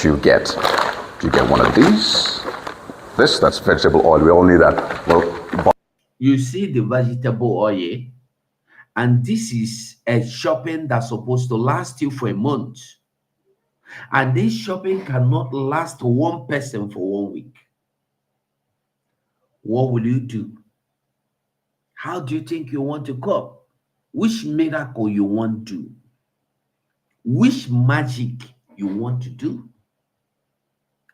you get? You get one of these. That's vegetable oil. We all need that. Well, You see the vegetable oil, and this is a shopping that's supposed to last you for a month. And this shopping cannot last one person for 1 week. What will you do? How do you think you want to cope? Which miracle you want to do? Which magic you want to do?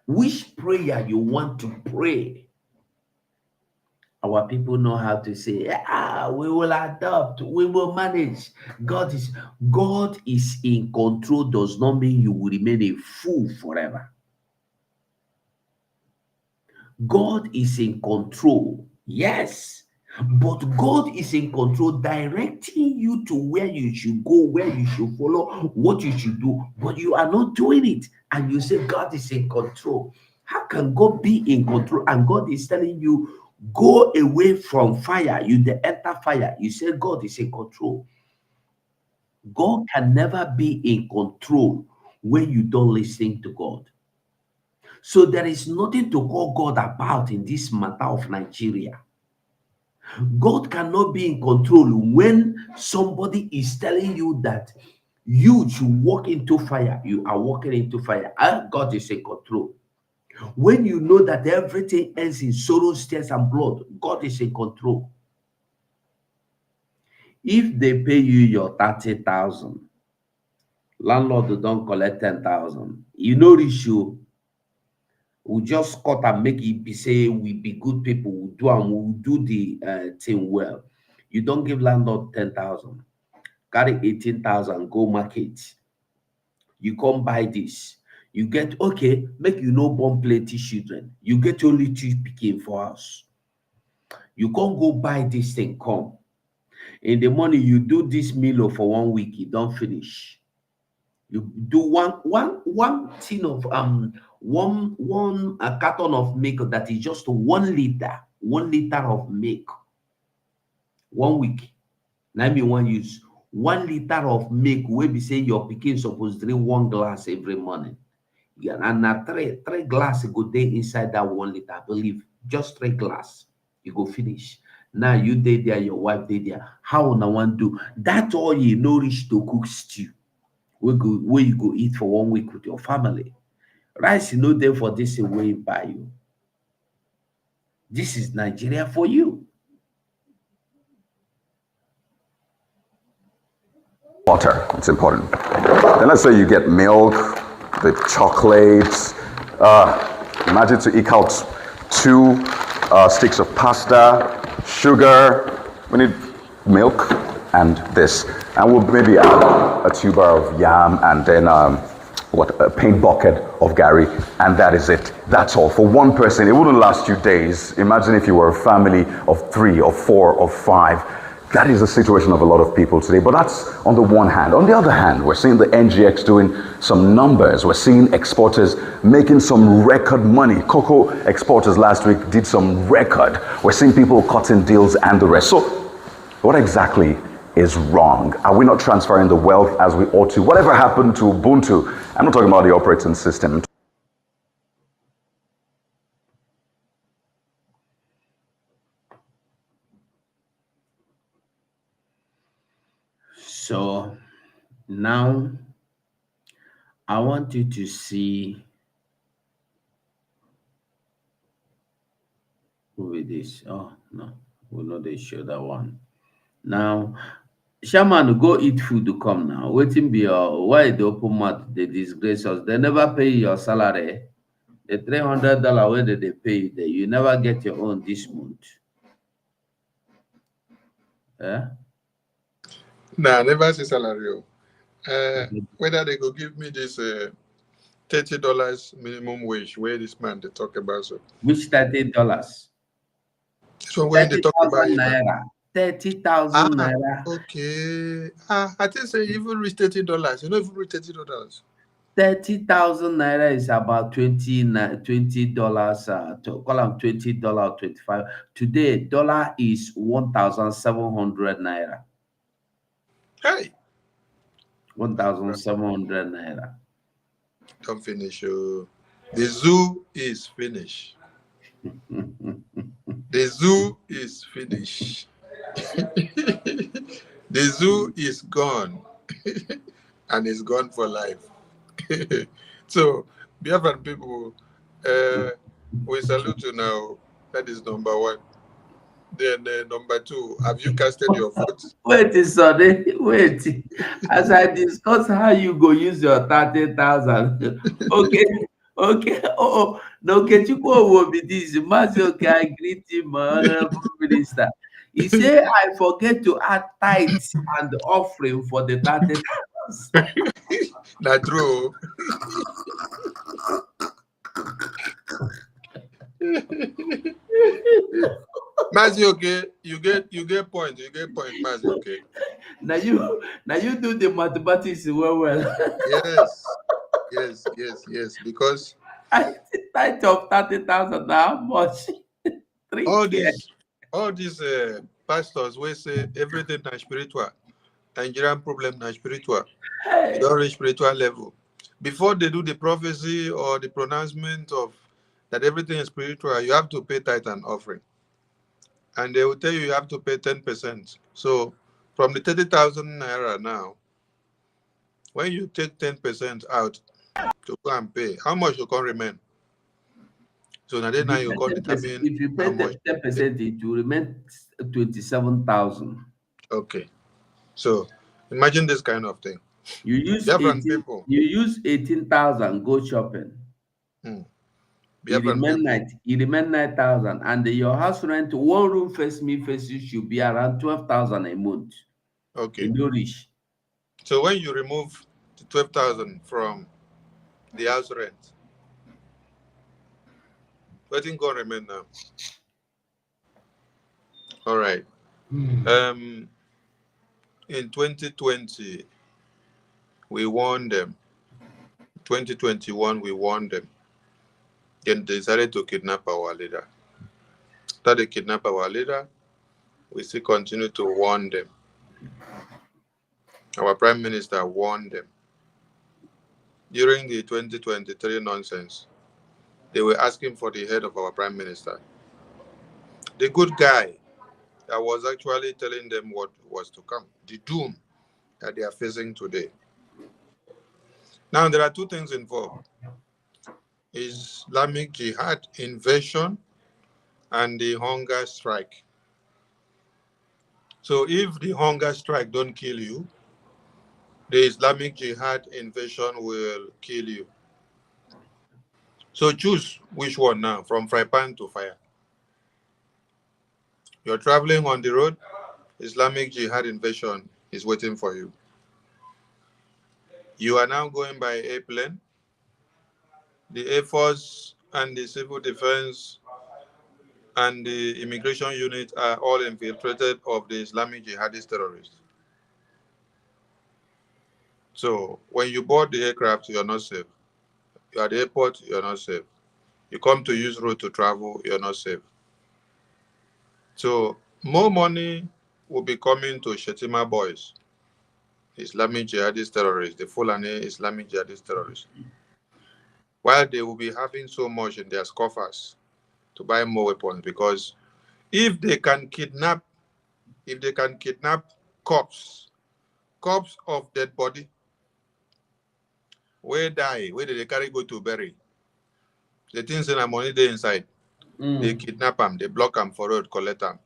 Which prayer you want to pray? Our people know how to say, we will adopt, we will manage. God is in control does not mean you will remain a fool forever. God is in control, yes, but God is in control, directing you to where you should go, where you should follow, what you should do, but you are not doing it. And you say God is in control. How can God be in control? And God is telling you, go away from fire. You enter fire. You say God is in control. God can never be in control when you don't listen to God. So there is nothing to call God about in this matter of Nigeria. God cannot be in control when somebody is telling you that you should walk into fire. You are walking into fire. And God is in control. When you know that everything ends in sorrow, tears, and blood, God is in control. If they pay you your 30,000, landlord don't collect 10,000, you know this you. We just cut and make it be say we be good people, we'll do the thing well. You don't give landlord 10,000, carry 18,000, go market. You come buy this. You get okay, make you no born plenty children. You get only 2 pikin for us. You can't go buy this thing, come. In the morning, you do this meal for 1 week, you don't finish. You do one tin of one a carton of milk that is just 1 liter, 1 liter of milk. 1 week. Now me one use 1 liter of milk wey be say your pikin suppose drink 1 glass every morning. Yeah, and na three glass go dey inside that 1 liter. I believe just 3 glass. You go finish. Now you dey there, your wife dey there. How una wan do? That oil no reach to cook stew. Where you go eat for 1 week with your family. Rice no there for this way by you. This is Nigeria for you. water, it's important. Then let's say you get milk, the chocolates. Imagine to eke out 2 sticks of pasta, sugar. We need milk and this. And we'll maybe add a tuber of yam and then a paint bucket of gari, and that is it. That's all. For one person, it wouldn't last you days. Imagine if you were a family of 3 or 4 or 5. That is the situation of a lot of people today. But that's on the one hand. On the other hand, we're seeing the NGX doing some numbers. We're seeing exporters making some record money. Cocoa exporters last week did some record. We're seeing people cutting deals and the rest. So what exactly is wrong? Are we not transferring the wealth as we ought to? Whatever happened to Ubuntu? I'm not talking about the operating system. So now I want you to see who is this. Oh no, we know they show that one. Now, Shaman, go eat food to come now. Waiting be why the open mouth they disgrace us. They never pay your salary. The $300 where they pay you, you never get your own this month. Yeah. Nah, never see salary. Whether they go give me this $30 minimum wage where this man they talk about so. Which $30? So when they talk about it, naira. 30,000 naira. Okay. I think say even reach $30. You know, even reach $30. 30,000 naira is about $20. To call them $20, 25. Today, dollar is 1,700 naira. Hey. 1,700 naira. Don't finish. Oh. The zoo is finished. The zoo is finished. The zoo is gone. And it's gone for life. So, Biafran people, we salute you now. That is number one. Then number two, have you casted your vote? Wait, Sonny, wait. As I discuss how you go use your 30,000. Okay, okay. Oh, no, Kechukwu will be this. Masioke, I greet him, my honorable minister. He say I forget to add tithes and offering for the 30,000. Not true. Mazi, okay, you get point, Mazi, okay. Now you do the mathematics well. Yes. Because I tithe of 30,000 now how much? all 3K. these pastors will say everything is spiritual. Nigerian problem is spiritual. You don't reach spiritual level. Before they do the prophecy or the pronouncement of that everything is spiritual, you have to pay tithe and offering. And they will tell you have to pay 10%. So from the 30,000 naira now, when you take 10% out to go and pay, how much you can remain? So now then you can determine If you pay how much. 10%, it will remain 27,000. Okay. So imagine this kind of thing. You use Biafran 18. people. You use 18,000. Go shopping. It Biafran remain people. 9. It remain 9,000, and your house rent, one room face me face you, should be around 12,000 a month. Okay. You no reach. So when you remove the 12,000 from the house rent, what thing gonna remain now? All right. In 2020, we won them. 2021, we won them. Then they decided to kidnap our leader. After they kidnap our leader, we still continue to warn them. Our prime minister warned them. During the 2023 nonsense, they were asking for the head of our prime minister. The good guy that was actually telling them what was to come, the doom that they are facing today. Now, there are two things involved. Islamic Jihad invasion and the hunger strike. So if the hunger strike don't kill you, the Islamic Jihad invasion will kill you. So choose which one now, from fry pan to fire. You're traveling on the road, Islamic Jihad invasion is waiting for you. You are now going by airplane. The Air Force and the Civil Defense and the immigration unit are all infiltrated of the Islamic Jihadist terrorists. So when you board the aircraft, you're not safe. You're at the airport, you're not safe. You come to use road to travel, you're not safe. So more money will be coming to Shetima boys, Islamic Jihadist terrorists, the Fulani Islamic Jihadist terrorists. While they will be having so much in their coffers to buy more weapons, because if they can kidnap corpse of dead body, where die, where they carry go to bury, the things in the money they inside, they kidnap them, they block them for road, collect them.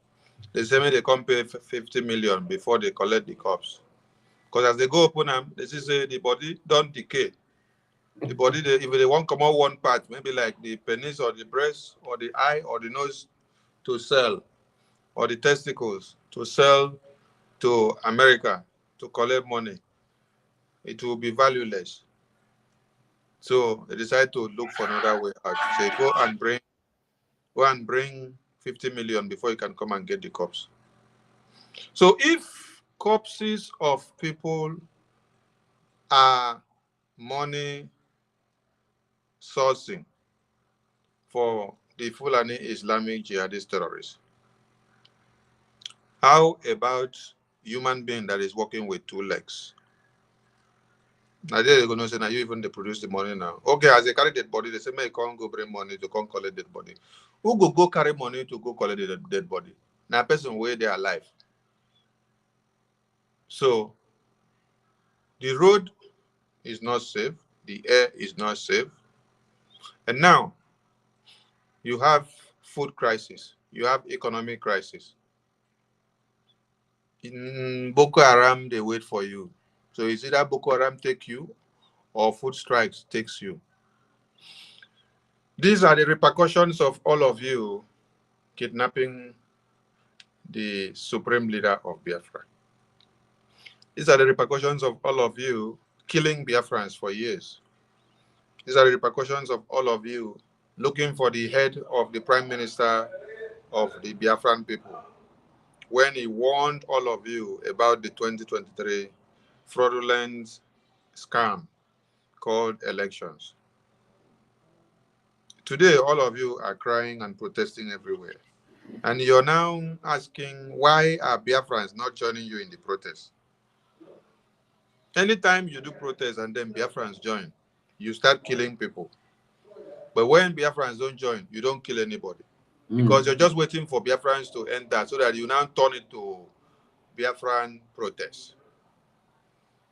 They say they come pay 50 million before they collect the corpse. Because as they go open them, they say the body don't decay. The body, if they want to come out one part, maybe like the penis or the breast or the eye or the nose to sell, or the testicles to sell to America to collect money, it will be valueless. So they decide to look for another way out. Say, go and bring 50 million before you can come and get the corpse. So if corpses of people are money sourcing for the Fulani Islamic Jihadist terrorists, how about human being that is walking with two legs? Now they're gonna say now you even they produce the money now. Okay, as they carry dead body, they say may can't go bring money to come collect dead body. Who go carry money to go collect the dead body? Now person where they are alive. So the road is not safe, the air is not safe, and now you have food crisis, you have economic crisis. In Boko Haram, they wait for you. So it's either Boko Haram take you or food strikes takes you. These are the repercussions of all of you kidnapping the supreme leader of Biafra. These are the repercussions of all of you killing Biafrans for years. These are the repercussions of all of you looking for the head of the prime minister of the Biafran people when he warned all of you about the 2023 fraudulent scam called elections. Today, all of you are crying and protesting everywhere. And you're now asking, why are Biafrans not joining you in the protest? Anytime you do protest and then Biafrans join, you start killing people. But when Biafrans don't join, you don't kill anybody. Because you're just waiting for Biafrans to enter so that you now turn it to Biafran protest.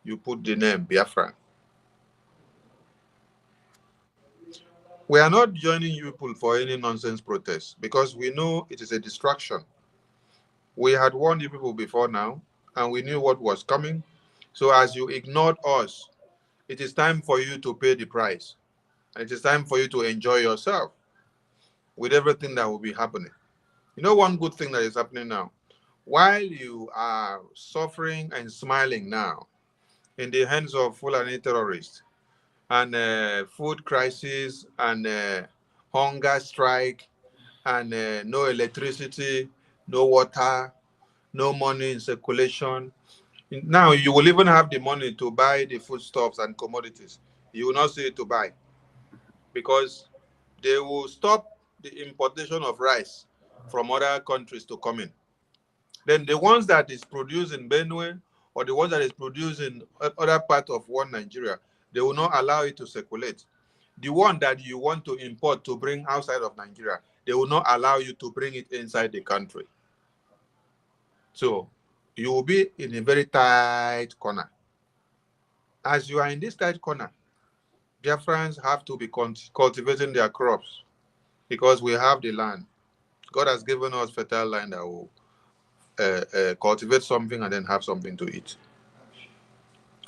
You put the name Biafran. We are not joining you people for any nonsense protest because we know it is a distraction. We had warned you people before now, and we knew what was coming. So as you ignored us, it is time for you to pay the price. And it is time for you to enjoy yourself with everything that will be happening. You know one good thing that is happening now? While you are suffering and smiling now in the hands of Fulani terrorists and food crisis and hunger strike and no electricity, no water, no money in circulation. Now you will even have the money to buy the foodstuffs and commodities. You will not see it to buy because they will stop the importation of rice from other countries to come in. Then the ones that is produced in Benue or the ones that is produced in other parts of one Nigeria, they will not allow it to circulate. The one that you want to import to bring outside of Nigeria, they will not allow you to bring it inside the country. So you will be in a very tight corner. As you are in this tight corner, Biafrans have to be cultivating their crops because we have the land. God has given us fertile land that will cultivate something and then have something to eat.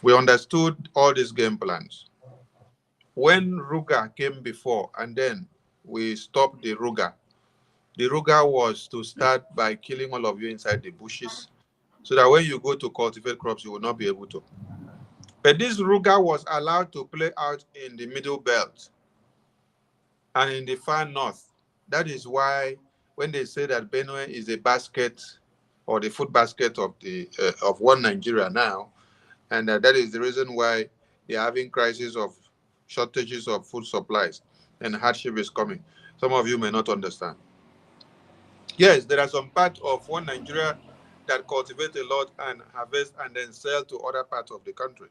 We understood all these game plans. When Ruga came before and then we stopped the Ruga was to start by killing all of you inside the bushes so that when you go to cultivate crops, you will not be able to. But this Ruga was allowed to play out in the middle belt and in the far north. That is why when they say that Benue is a basket or the food basket of the of one Nigeria now, and that is the reason why they are having crisis of shortages of food supplies and hardship is coming. Some of you may not understand. Yes, there are some parts of one Nigeria that cultivate a lot and harvest and then sell to other parts of the country.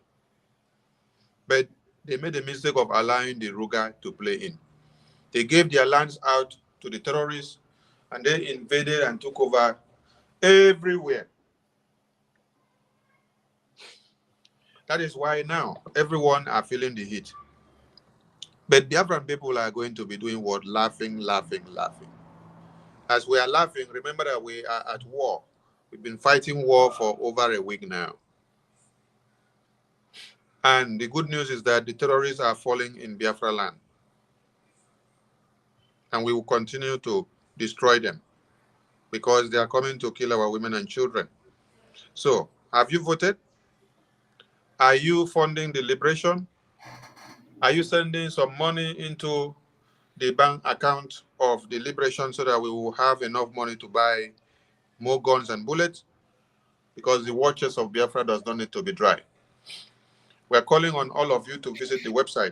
But they made the mistake of allowing the Ruga to play in. They gave their lands out to the terrorists and they invaded and took over everywhere. That is why now everyone are feeling the heat. But Biafran people are going to be doing what? Laughing, laughing, laughing. As we are laughing, remember that we are at war. We've been fighting war for over a week now. And the good news is that the terrorists are falling in Biafra land. And we will continue to destroy them because they are coming to kill our women and children. So, have you voted? Are you funding the liberation? Are you sending some money into the bank account of the liberation so that we will have enough money to buy more guns and bullets? Because the waters of Biafra does not need to be dry. We're calling on all of you to visit the website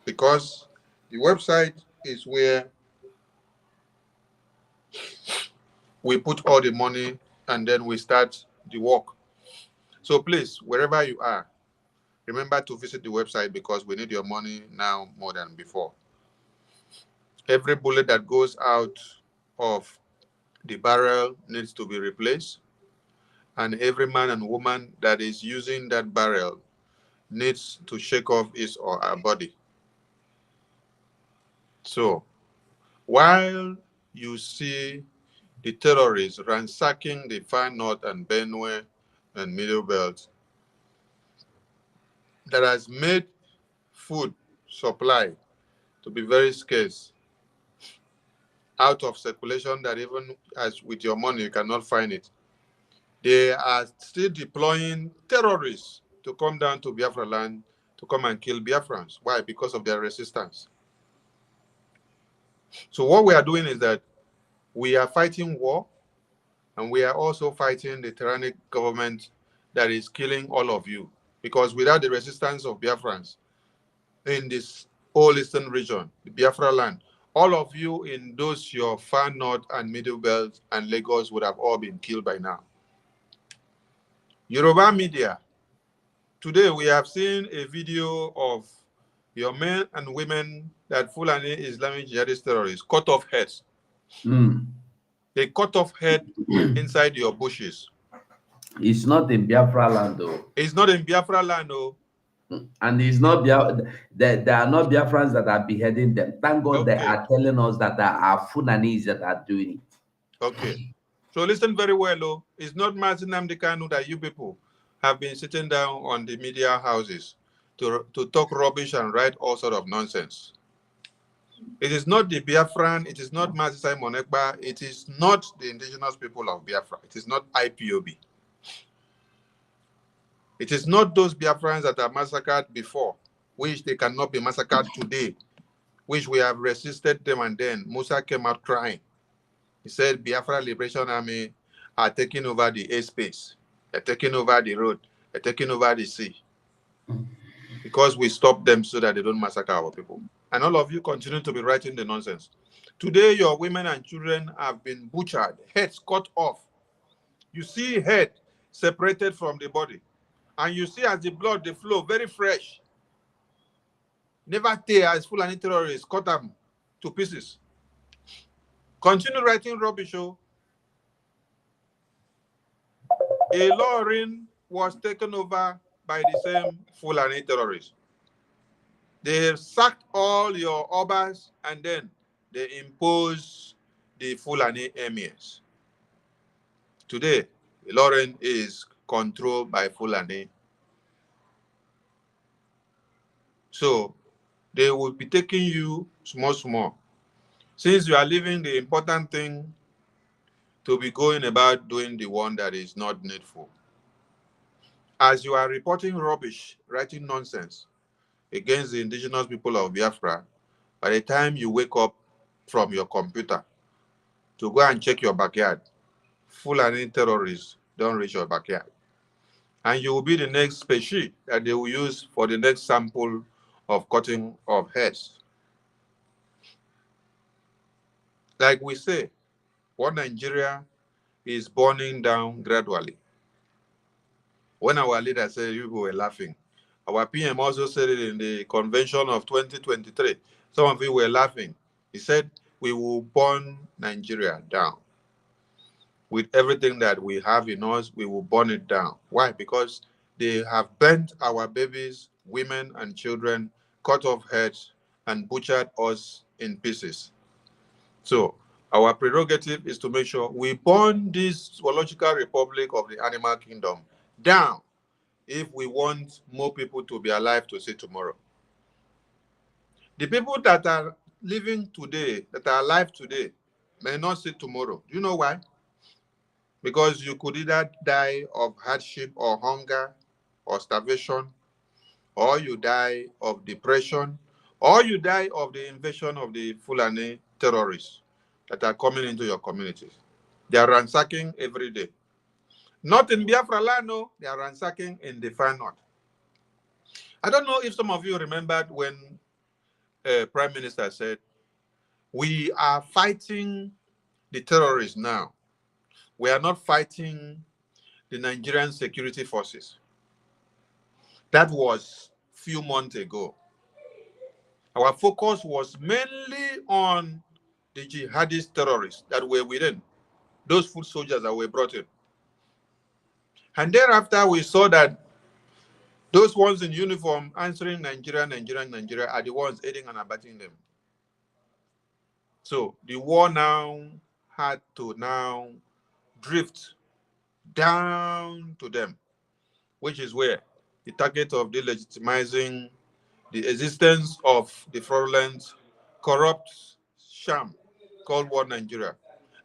because the website is where we put all the money and then we start the work. So please, wherever you are, Remember to visit the website because we need your money now more than before. Every bullet that goes out of the barrel needs to be replaced, and every man and woman that is using that barrel needs to shake off his or her body. So, while you see the terrorists ransacking the far north and Benue and Middle Belt, that has made food supply to be very scarce, out of circulation, that even as with your money you cannot find it. They are still deploying terrorists to come down to Biafra land to come and kill Biafrans. Why? Because of their resistance. So what we are doing is that we are fighting war, and we are also fighting the tyrannic government that is killing all of you. Because without the resistance of Biafrans in this whole eastern region, the Biafra land, all of you in those your far north and middle belt and Lagos would have all been killed by now. Yoruba media, today we have seen a video of your men and women that Fulani Islamic jihadist terrorists cut off heads. They cut off head inside your bushes. It's not in Biafra land, though. It's not in Biafra land, though. And it's not there are not Biafrans that are beheading them. Thank God they are telling us that there are Funanis that are doing it. Okay. So listen very well, though. It's not Martin Namdekanu that you people have been sitting down on the media houses to talk rubbish and write all sort of nonsense. It is not the Biafran, it is not Mazi Simon Ekpa, it is not the indigenous people of Biafra, it is not IPOB. It is not those Biafrans that are massacred before, which they cannot be massacred today, which we have resisted them, and then Musa came out crying. He said Biafra Liberation Army are taking over the airspace, they're taking over the road, they're taking over the sea. Because we stopped them so that they don't massacre our people. And all of you continue to be writing the nonsense. Today, your women and children have been butchered, heads cut off. You see head separated from the body. And you see as the blood, they flow very fresh. Never tear as Fulani terrorists cut them to pieces. Continue writing rubbish. A Lorin was taken over by the same Fulani terrorists. They sacked all your obas and then they imposed the Fulani emirs. Today, Lorin is controlled by Fulani. So they will be taking you small. Since you are leaving the important thing to be going about doing the one that is not needful. As you are reporting rubbish, writing nonsense against the indigenous people of Biafra, by the time you wake up from your computer to go and check your backyard, Fulani terrorists don't reach your backyard. And you will be the next species that they will use for the next sample of cutting of heads. Like we say, what Nigeria is burning down gradually. When our leader said, you were laughing. Our PM also said it in the convention of 2023. Some of you were laughing. He said, we will burn Nigeria down. With everything that we have in us, we will burn it down. Why? Because they have burnt our babies, women, and children, cut off heads, and butchered us in pieces. So our prerogative is to make sure we burn this zoological republic of the animal kingdom down if we want more people to be alive to see tomorrow. The people that are living today, that are alive today, may not see tomorrow. Do you know why? Because you could either die of hardship or hunger or starvation, or you die of depression, or you die of the invasion of the Fulani terrorists that are coming into your communities. They are ransacking every day. Not in Biafra land, no, they are ransacking in the far north. I don't know if some of you remembered when Prime Minister said, we are fighting the terrorists now. We are not fighting the Nigerian security forces. That was few months ago. Our focus was mainly on the jihadist terrorists that were within, those foot soldiers that were brought in. And thereafter, we saw that those ones in uniform answering Nigeria, Nigeria, Nigeria are the ones aiding and abetting them. So the war now had to now drift down to them, which is where the target of delegitimizing the existence of the fraudulent, corrupt sham called War Nigeria,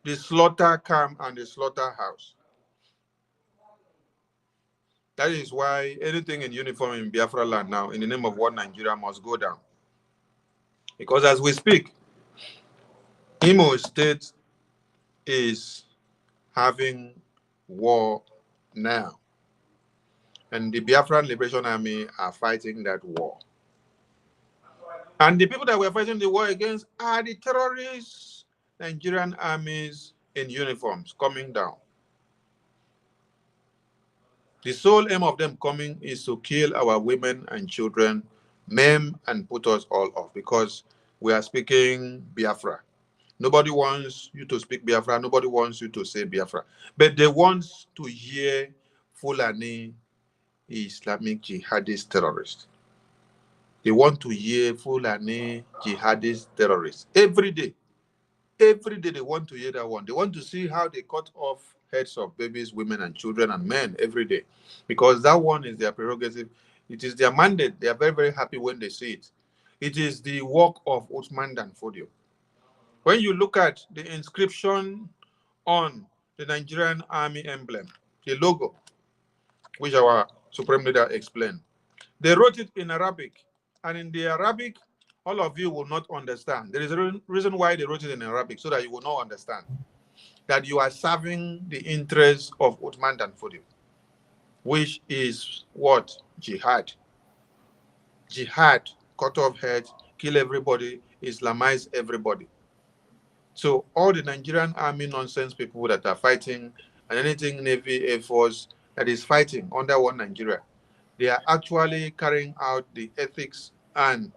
the slaughter camp and the slaughterhouse. That is why anything in uniform in Biafra land now, in the name of War Nigeria, must go down. Because as we speak, Imo State is having war now. And the Biafran Liberation Army are fighting that war. And the people that we're fighting the war against are the terrorist Nigerian armies in uniforms coming down. The sole aim of them coming is to kill our women and children, maim and put us all off, because we are speaking Biafra. Nobody wants you to speak Biafra. Nobody wants you to say Biafra. But they want to hear Fulani Islamic jihadist terrorists. They want to hear Fulani jihadist terrorists. Every day they want to hear that one. They want to see how they cut off heads of babies, women, and children and men every day. Because that one is their prerogative. It is their mandate. They are very, very happy when they see it. It is the work of Uthman Dan Fodio. When you look at the inscription on the Nigerian Army emblem, the logo, which our Supreme Leader explained, they wrote it in Arabic. And in the Arabic, all of you will not understand. There is a reason why they wrote it in Arabic, so that you will not understand that you are serving the interests of Uthman Dan Fodio, which is what? Jihad. Jihad, cut off heads, kill everybody, Islamize everybody. So all the Nigerian army nonsense people that are fighting, and anything Navy, Air Force that is fighting under one Nigeria, they are actually carrying out the ethics and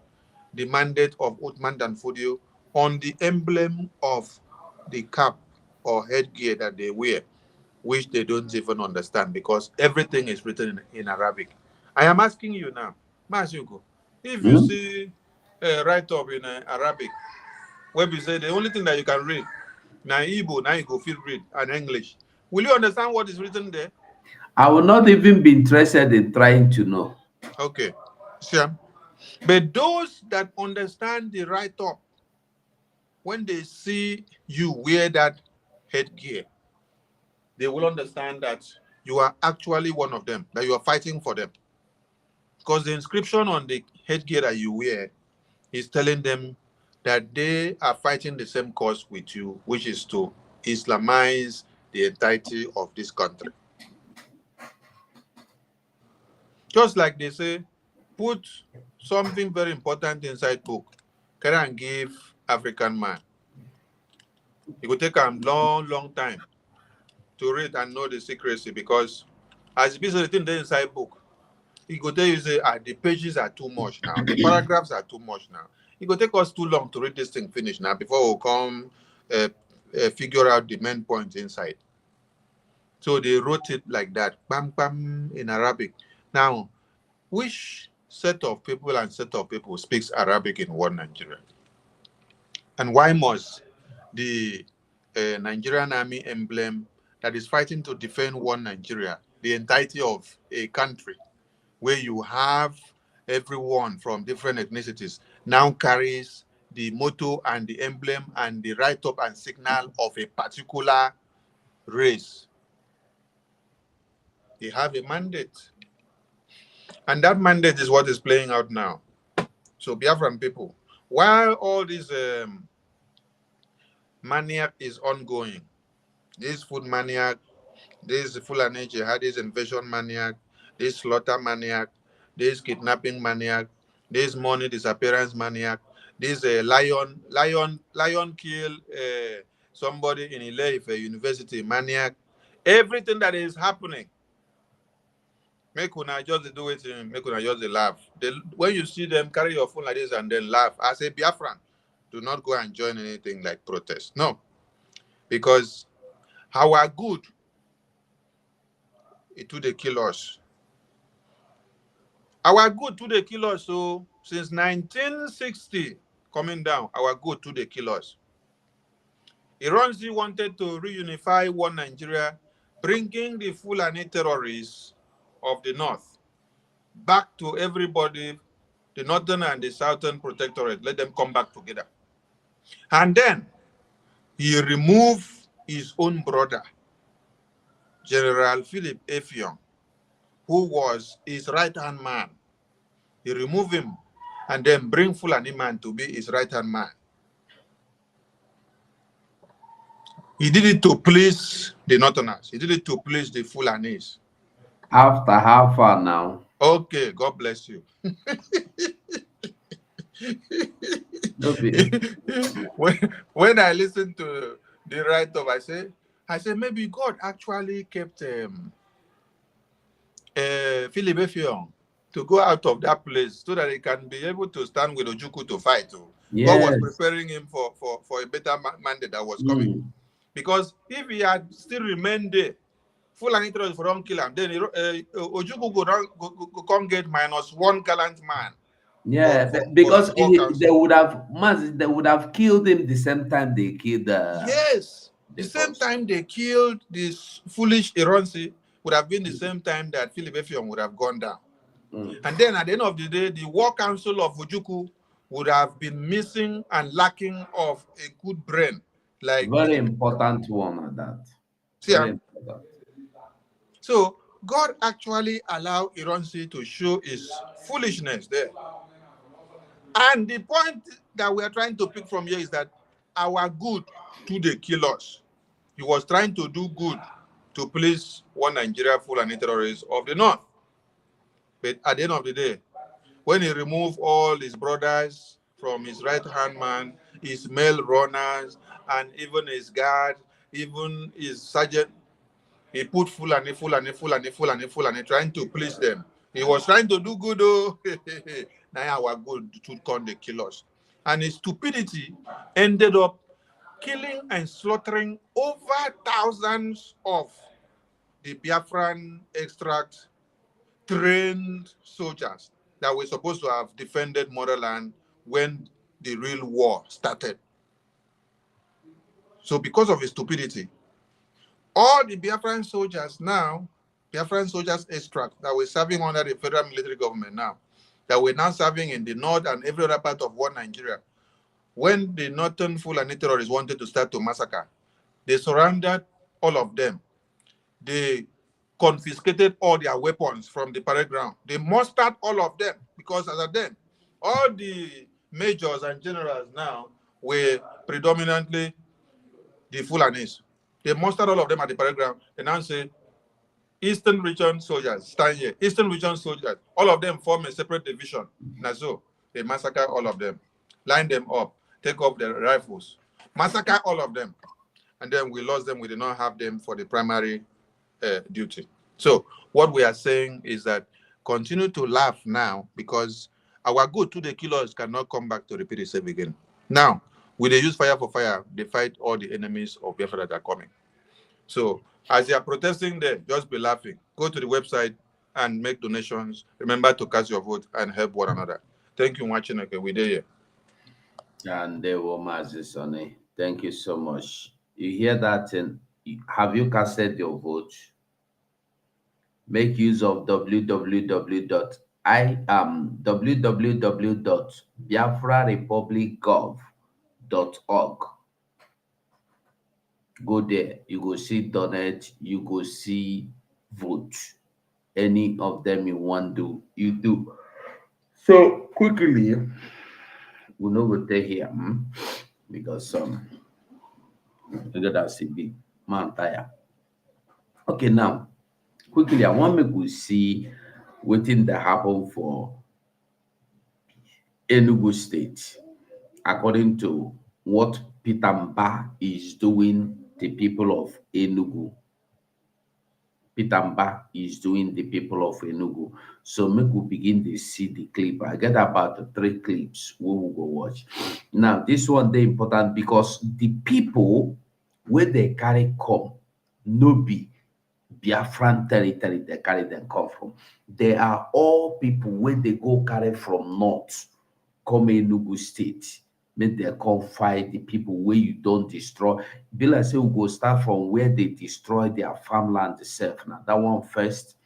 the mandate of Uthman Dan Fodio on the emblem of the cap or headgear that they wear, which they don't even understand, because everything is written in Arabic. I am asking you now, Masuko, if you see a write-up in Arabic, where you say the only thing that you can read, now Igbo, now you go feel read, and English, will you understand what is written there? I will not even be interested in trying to know. Okay, sure. But those that understand the write-up, when they see you wear that headgear, they will understand that you are actually one of them, that you are fighting for them. Because the inscription on the headgear that you wear is telling them that they are fighting the same cause with you, which is to Islamize the entirety of this country. Just like they say, put something very important inside book, carry and give African man. It will take a long time to read and know the secrecy, because as it is written there inside book, it will tell you, say, the pages are too much now, the paragraphs are too much now. It will take us too long to read this thing finish now before we'll come figure out the main points inside. So they wrote it like that, bam, bam, in Arabic. Now, which set of people and set of people speaks Arabic in one Nigeria? And why must the Nigerian army emblem that is fighting to defend one Nigeria, the entirety of a country, where you have everyone from different ethnicities, now carries the motto and the emblem and the write-up and signal of a particular race? They have a mandate. And that mandate is what is playing out now. So Biafran people, while all this maniac is ongoing, this food maniac, this Fulani jihadist invasion maniac, this slaughter maniac, this kidnapping maniac, this money disappearance maniac, this lion kill somebody in Ile-Ife University maniac, everything that is happening, Make una just do it, make una just laugh. When you see them carry your phone like this and then laugh, as a Biafran, do not go and join anything like protest. No. Because our good, it would they kill us. Our good to the kill us. So since 1960 coming down, our good to the kill us. Iranzi wanted to reunify one Nigeria, bringing the Fulani terrorists of the north back to everybody, the northern and the southern protectorate. Let them come back together. And then he removed his own brother, General Philip Effiong, who was his right-hand man. He removed him and then bring Fulani man to be his right-hand man. He did it to please the Northerners. He did it to please the Fulanis. After how far now? Okay, God bless you. when I listened to the write-up, I said maybe God actually kept Philip Effiong to go out of that place so that he can be able to stand with Ojukwu to fight. Yes. God was preparing him for a better mandate that was coming. Because if he had still remained there, Fulani terrorists for don't kill him, then Ojukwu go come get -1 gallant man. Yeah, because they would have killed him the same time they killed yes, the same time they killed this foolish Ironsi would have been the same time that Philip Effiong would have gone down. And then at the end of the day, the War Council of Ojukwu would have been missing and lacking of a good brain. Like very important one at that. Very important. So God actually allowed Ironsi to show his foolishness there. And the point that we are trying to pick from here is that our good to the kill us. He was trying to do good to please one Nigeria Fulani terrorists of the north. But at the end of the day, when he removed all his brothers from his right-hand man, his male runners, and even his guard, even his sergeant, he put Fulani, trying to please them. He was trying to do good, oh. Now our good to come the kill us. And his stupidity ended up killing and slaughtering over thousands of the Biafran extract trained soldiers that were supposed to have defended motherland when the real war started. So because of his stupidity, all the Biafran soldiers now, Biafran soldiers extract that were serving under the federal military government now, that were now serving in the north and every other part of one Nigeria, when the northern Fulani terrorists wanted to start to massacre, they surrounded all of them. They confiscated all their weapons from the parade ground. They mustered all of them because as of then, all the majors and generals now were predominantly the Fulanis. They mustered all of them at the parade ground and now say, Eastern Region soldiers, stand here. Eastern Region soldiers, all of them form a separate division. Now so, they massacre all of them, line them up, take off their rifles, massacre all of them. And then we lost them. We did not have them for the primary duty. So what we are saying is that continue to laugh now because our good to the killers cannot come back to repeat itself again. Now, when they use fire for fire, they fight all the enemies of Biafra that are coming. So as they are protesting there, just be laughing. Go to the website and make donations. Remember to cast your vote and help one another. Thank you for watching. Okay, we're there. And they were Sonny. Thank you so much. You hear that? And have you casted your vote? Make use of www.biafrarepublicgov.org. Go there. You go see donate. You go see vote. Any of them you want to, you do. So quickly, we'll not go there here because look at that CB man tire. Okay, now quickly, I want me to see waiting that happen for Enugu State, according to what Peter Mbah is doing the people of Enugu. Peter Mbah is doing the people of Enugu. So make we begin to see the clip. I get about 3 clips we will go watch. Now this one they important because the people where they carry come no be Biafran territory they carry them come from. They are all people where they go carry from north, come Enugu state. Make they come fight the people where you don't destroy. Be like say we go start from where they destroy their farmland itself. Now that one first.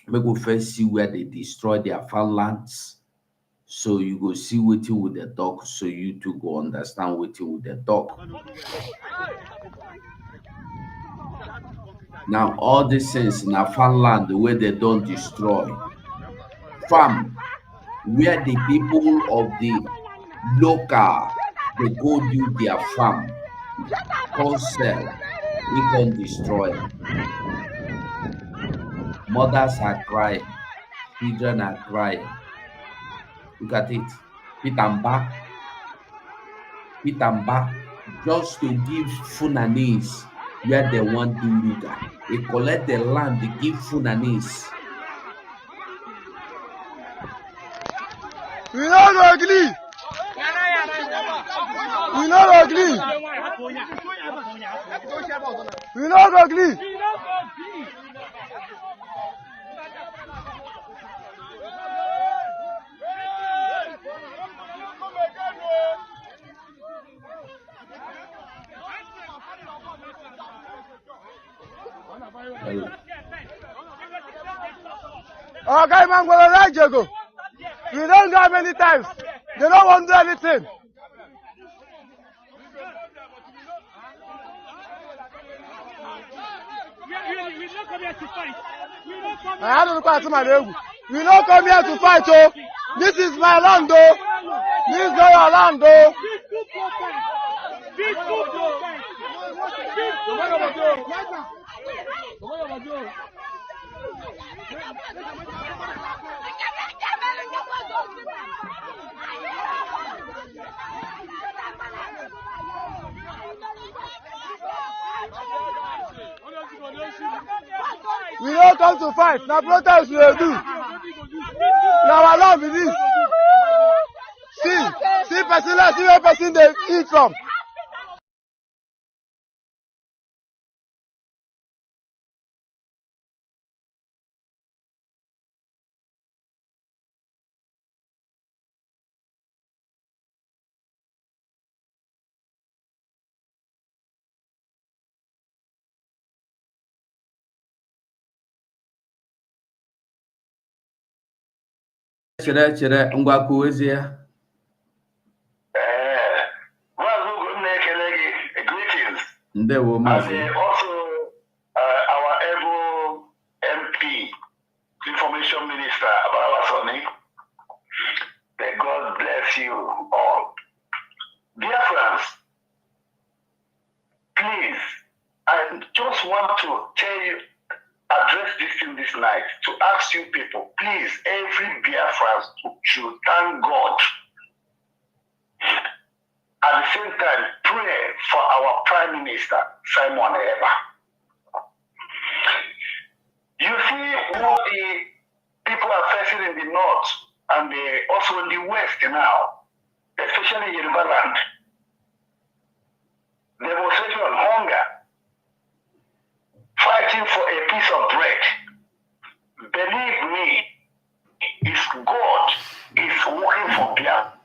We go first see where they destroy their farmlands. So you go see waiting with the dog, so you too go understand waiting with the dog. Now all these things in a farmland the way they don't destroy. Farm where the people of the local they go do their farm, come sell, we can destroy. Mothers are crying, children are crying. Look at it. Pitamba, just to give Funanis where they want to look at. They collect the land, they give Funanis. We not agree. We not agree. We not agree. Okay, man, go right, Jago. We don't go many times. They don't want to do anything. We don't come here to fight. I don't know what my name. We don't come here to fight, oh. This is my land, oh. This is your land, oh. We don't come to fight. Now protest we will do. Now our land with this. See person, let's see where person they eat from. Chere ngwa kwuwezie. Greetings. Ndewo mazi. And also our able MP, Information Minister, Abawa Soni. May God bless you all. Dear friends, please, I just want to tell you, address this in this night, to ask you people, please, every Biafran should thank God. At the same time, pray for our Prime Minister, Simon Eba. You see what the people are facing in the north and also in the west now, especially in Yoruba land. Demonstration on hunger, fighting for a piece of bread. Believe me, it's God is working for Biafra.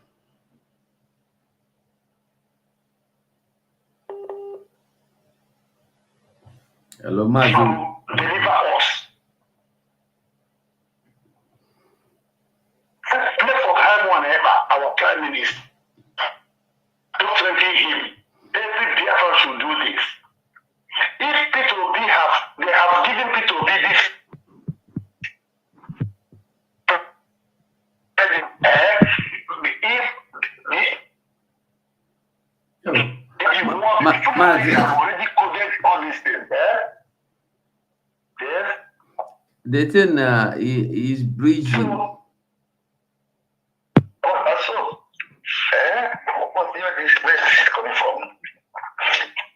Hello, Mazi. To deliver us. Pray for Simon Eba, our Prime Minister. Don't threaten him. Every Biafra should do this. If P2B they have given P2B this. If you want, Mazi. have already coded all these things. Yes. The thing is breaching. So, where is this coming from?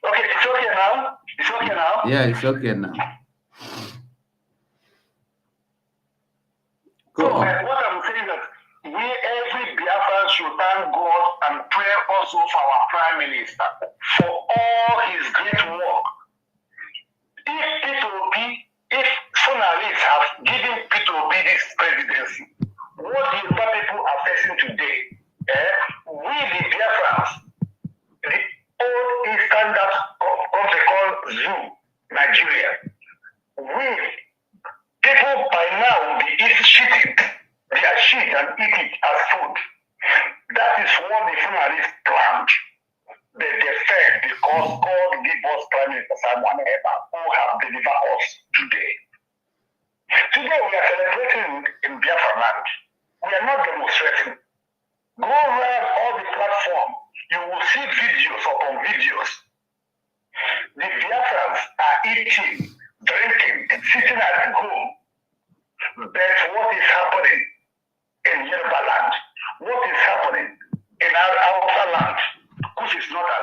Okay, it's okay now. It's okay now. Yeah, it's okay now. our Prime Minister for all his great work. If Fulani have given P2B this presidency, what the Yoruba people are facing today, we the Biafrans, the old Eastern country called Zoo, Nigeria, we people by now will be eating their shit and eat it as food. That is what the Fulani planned. They failed because God gave us Prime Minister Simon Eba, who have delivered us today. Today we are celebrating in Biafra land. We are not demonstrating. Go around all the platforms. You will see videos upon videos. The Biafrans are eating, drinking, sitting at home. But what is happening in Yoruba land? What is happening in our outer land? Which is not a,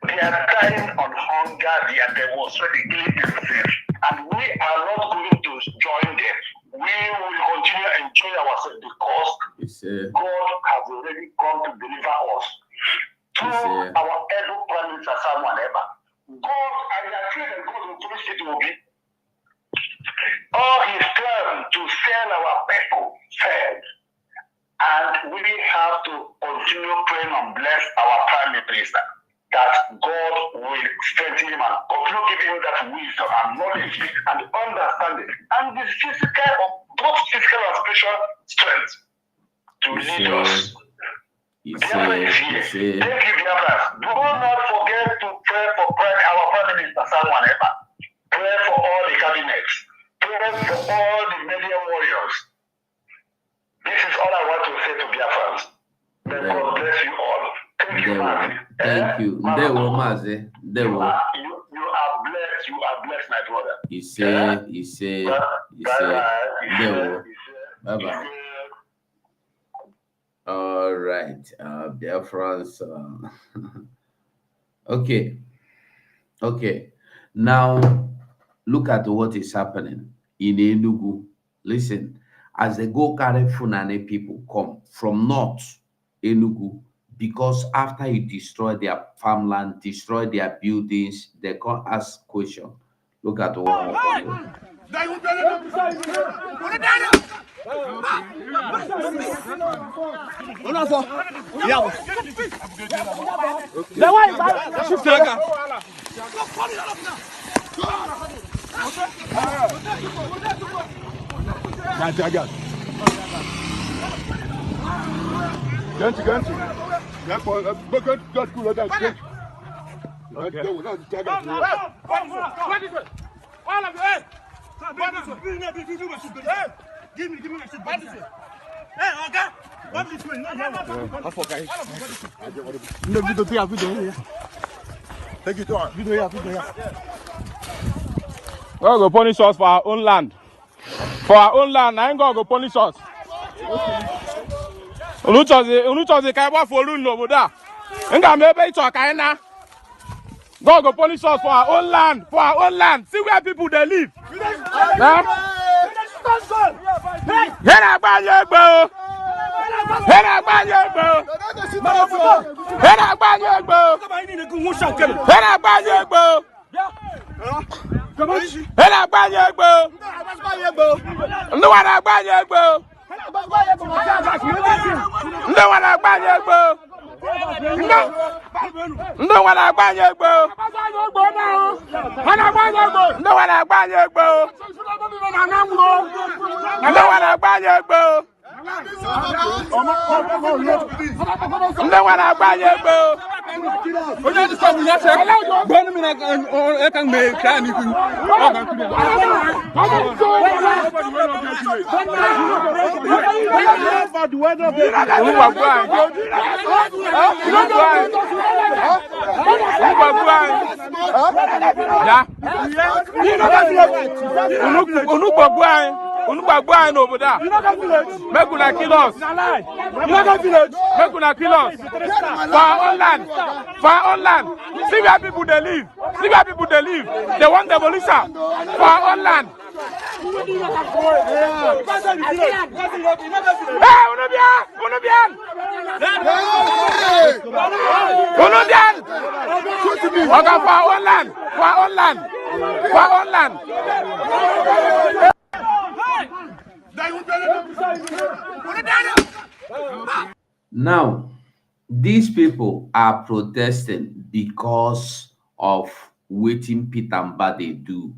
they are dying on hunger, they are demonstrating killing themselves, and we are not going to join them. We will continue to enjoy ourselves because God has already come to deliver us through our able Prime Minister Simon Eba. God, I pray that God will please it will be all his plan to sell our people failed. And we have to continue praying and bless our Prime Minister that God will strengthen him and continue giving him that wisdom and knowledge and understanding and the physical, both physical and spiritual strength to lead us. Biafra is here. Thank you, Biafra. Do not forget to pray for our Prime Minister Simon Eba. Pray for all the cabinets. Pray for all the media warriors. This is all I want to say to Biafrans. May God bless you all. Thank you, Mazi. Thank you. Mazi. You are blessed. You are blessed, my brother. He said. Bye-bye. All right. Biafrans. Okay. Now, look at what is happening in Enugu. Listen. As they go carry Fulani people come from north Enugu, because after you destroy their farmland, destroy their buildings, they can't ask question. Look at what happened. God go punish us for our own land. For our own land, I ain't gonna go punish us. Unuchozi kaiwa for rule no buda. Nga maybe to kaina. God go punish us for our own land. For our own land. See where people they live. Unubagwan over there. Make una kill us. Make una kill us. For our own land. For our own land. See where people they live. See where people they live. They want demolition. For our own land. For our own land. For our own land. For our own land. Now, these people are protesting because of waiting Peter Mbah they do.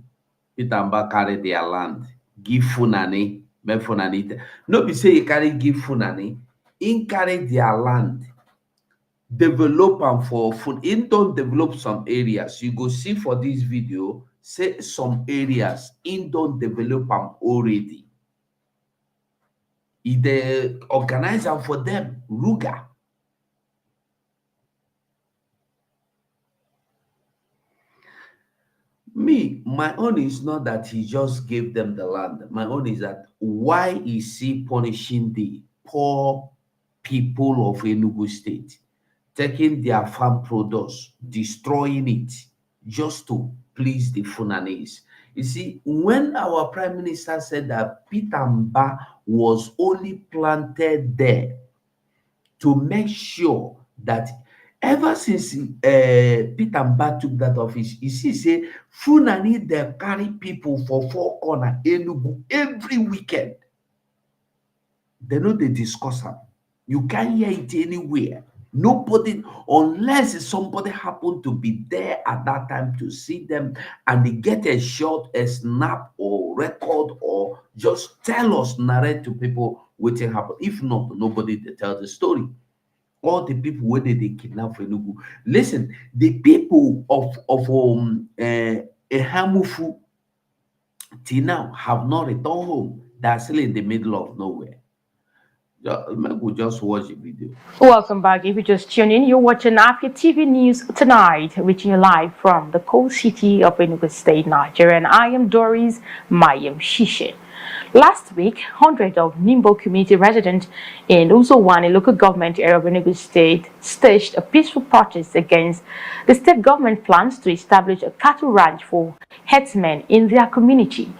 Peter Mbah carry their land, give Fulani, make Fulani. No be say he carry give Fulani, he carry their land, develop them for food. He don't develop some areas. You go see for this video, say some areas, he don't develop them already. He they organize them for them, Ruga. Me, my own is not that he just gave them the land. My own is that why is he punishing the poor people of Enugu State, taking their farm produce, destroying it, just to please the Fulanese? You see, when our Prime Minister said that Peter Mbah was only planted there to make sure that ever since Peter Mbah took that office, you see, say Fulani they carry people for four corner Enugu every weekend. They know they discuss them. You can't hear it anywhere. Nobody, unless somebody happened to be there at that time to see them and they get a shot, a snap, or record, or just tell us, narrate to people what happened. If not, nobody they tell the story. All the people where they kidnap for Enugu. Listen, the people of Ehamufu till now have not returned home. They're still in the middle of nowhere. We'll just watch the video. Welcome back. If you just tune in, you're watching Afia TV News Tonight, reaching you live from the cold city of Enugu State, Nigeria. And I am Doris Mayem Shishe. Last week, hundreds of NIMBO community residents in Uzowani local government area of Enugu State staged a peaceful protest against the state government plans to establish a cattle ranch for herdsmen in their community.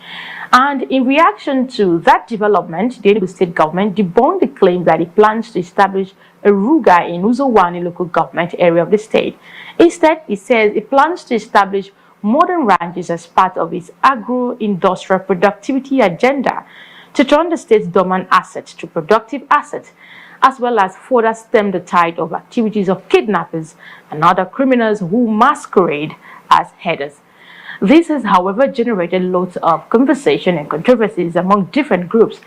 And in reaction to that development, the Enugu State government debunked the claim that it plans to establish a Ruga in Uzowani local government area of the state. Instead, it says it plans to establish modern ranches as part of its agro-industrial productivity agenda to turn the state's dormant assets to productive assets, as well as further stem the tide of activities of kidnappers and other criminals who masquerade as herders. This has, however, generated lots of conversation and controversies among different groups.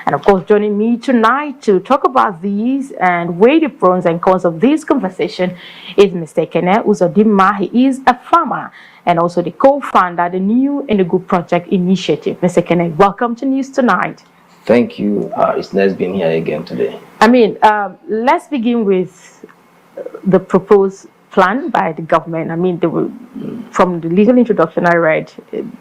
And of course, joining me tonight to talk about these and weigh the pros and cons of this conversation is Mr. Kene Uzodimma. He is a farmer and also the co-founder of the new Enugu Project Initiative. Mr. Kene, welcome to News Tonight. Thank you. It's nice being here again today. Let's begin with the proposed plan by the government. From the legal introduction I read,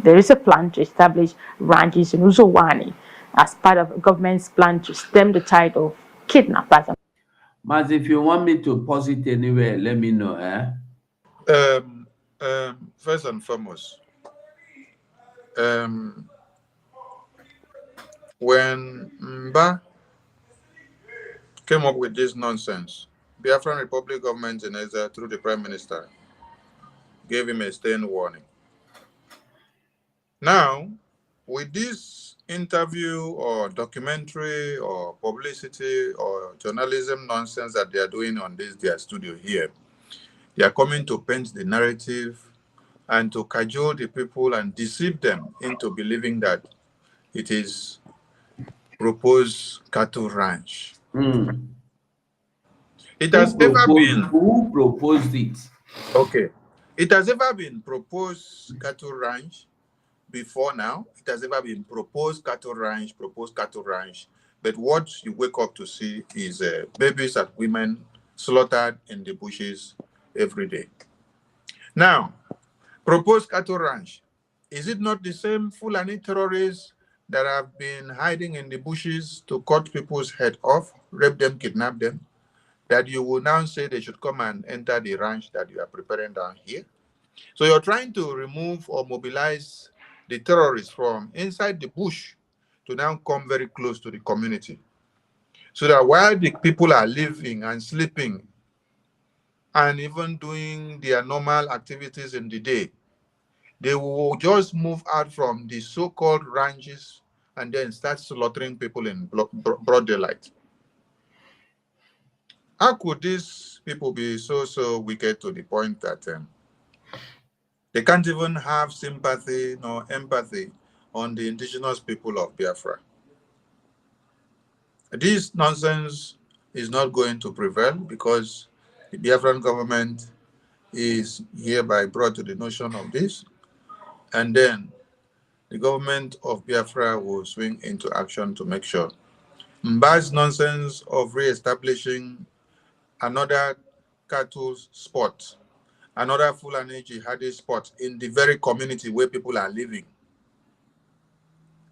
there is a plan to establish ranches in Uzowani as part of the government's plan to stem the tide of kidnappers. Mas, if you want me to pause it anywhere, let me know. First and foremost, when Mbah came up with this nonsense, Biafran Republic government in Ezra, through the Prime Minister, gave him a stern warning. Now, with this interview or documentary or publicity or journalism nonsense that they are doing on their studio here, they are coming to paint the narrative and to cajole the people and deceive them into believing that it is proposed cattle ranch. It has ever been. Who proposed it? Okay. It has ever been proposed cattle ranch before now. It has ever been proposed cattle ranch. But what you wake up to see is babies and women slaughtered in the bushes every day. Now, proposed cattle ranch. Is it not the same Fulani terrorists that have been hiding in the bushes to cut people's head off, rape them, kidnap them, that you will now say they should come and enter the ranch that you are preparing down here? So you're trying to remove or mobilize the terrorists from inside the bush to now come very close to the community. So that while the people are living and sleeping and even doing their normal activities in the day, they will just move out from the so-called ranches and then start slaughtering people in broad daylight. How could these people be so wicked to the point that they can't even have sympathy nor empathy on the indigenous people of Biafra? This nonsense is not going to prevail because the Biafran government is hereby brought to the notion of this, and then the government of Biafra will swing into action to make sure Mbah's nonsense of re-establishing another cattle spot, another Fulani jihadi spot in the very community where people are living.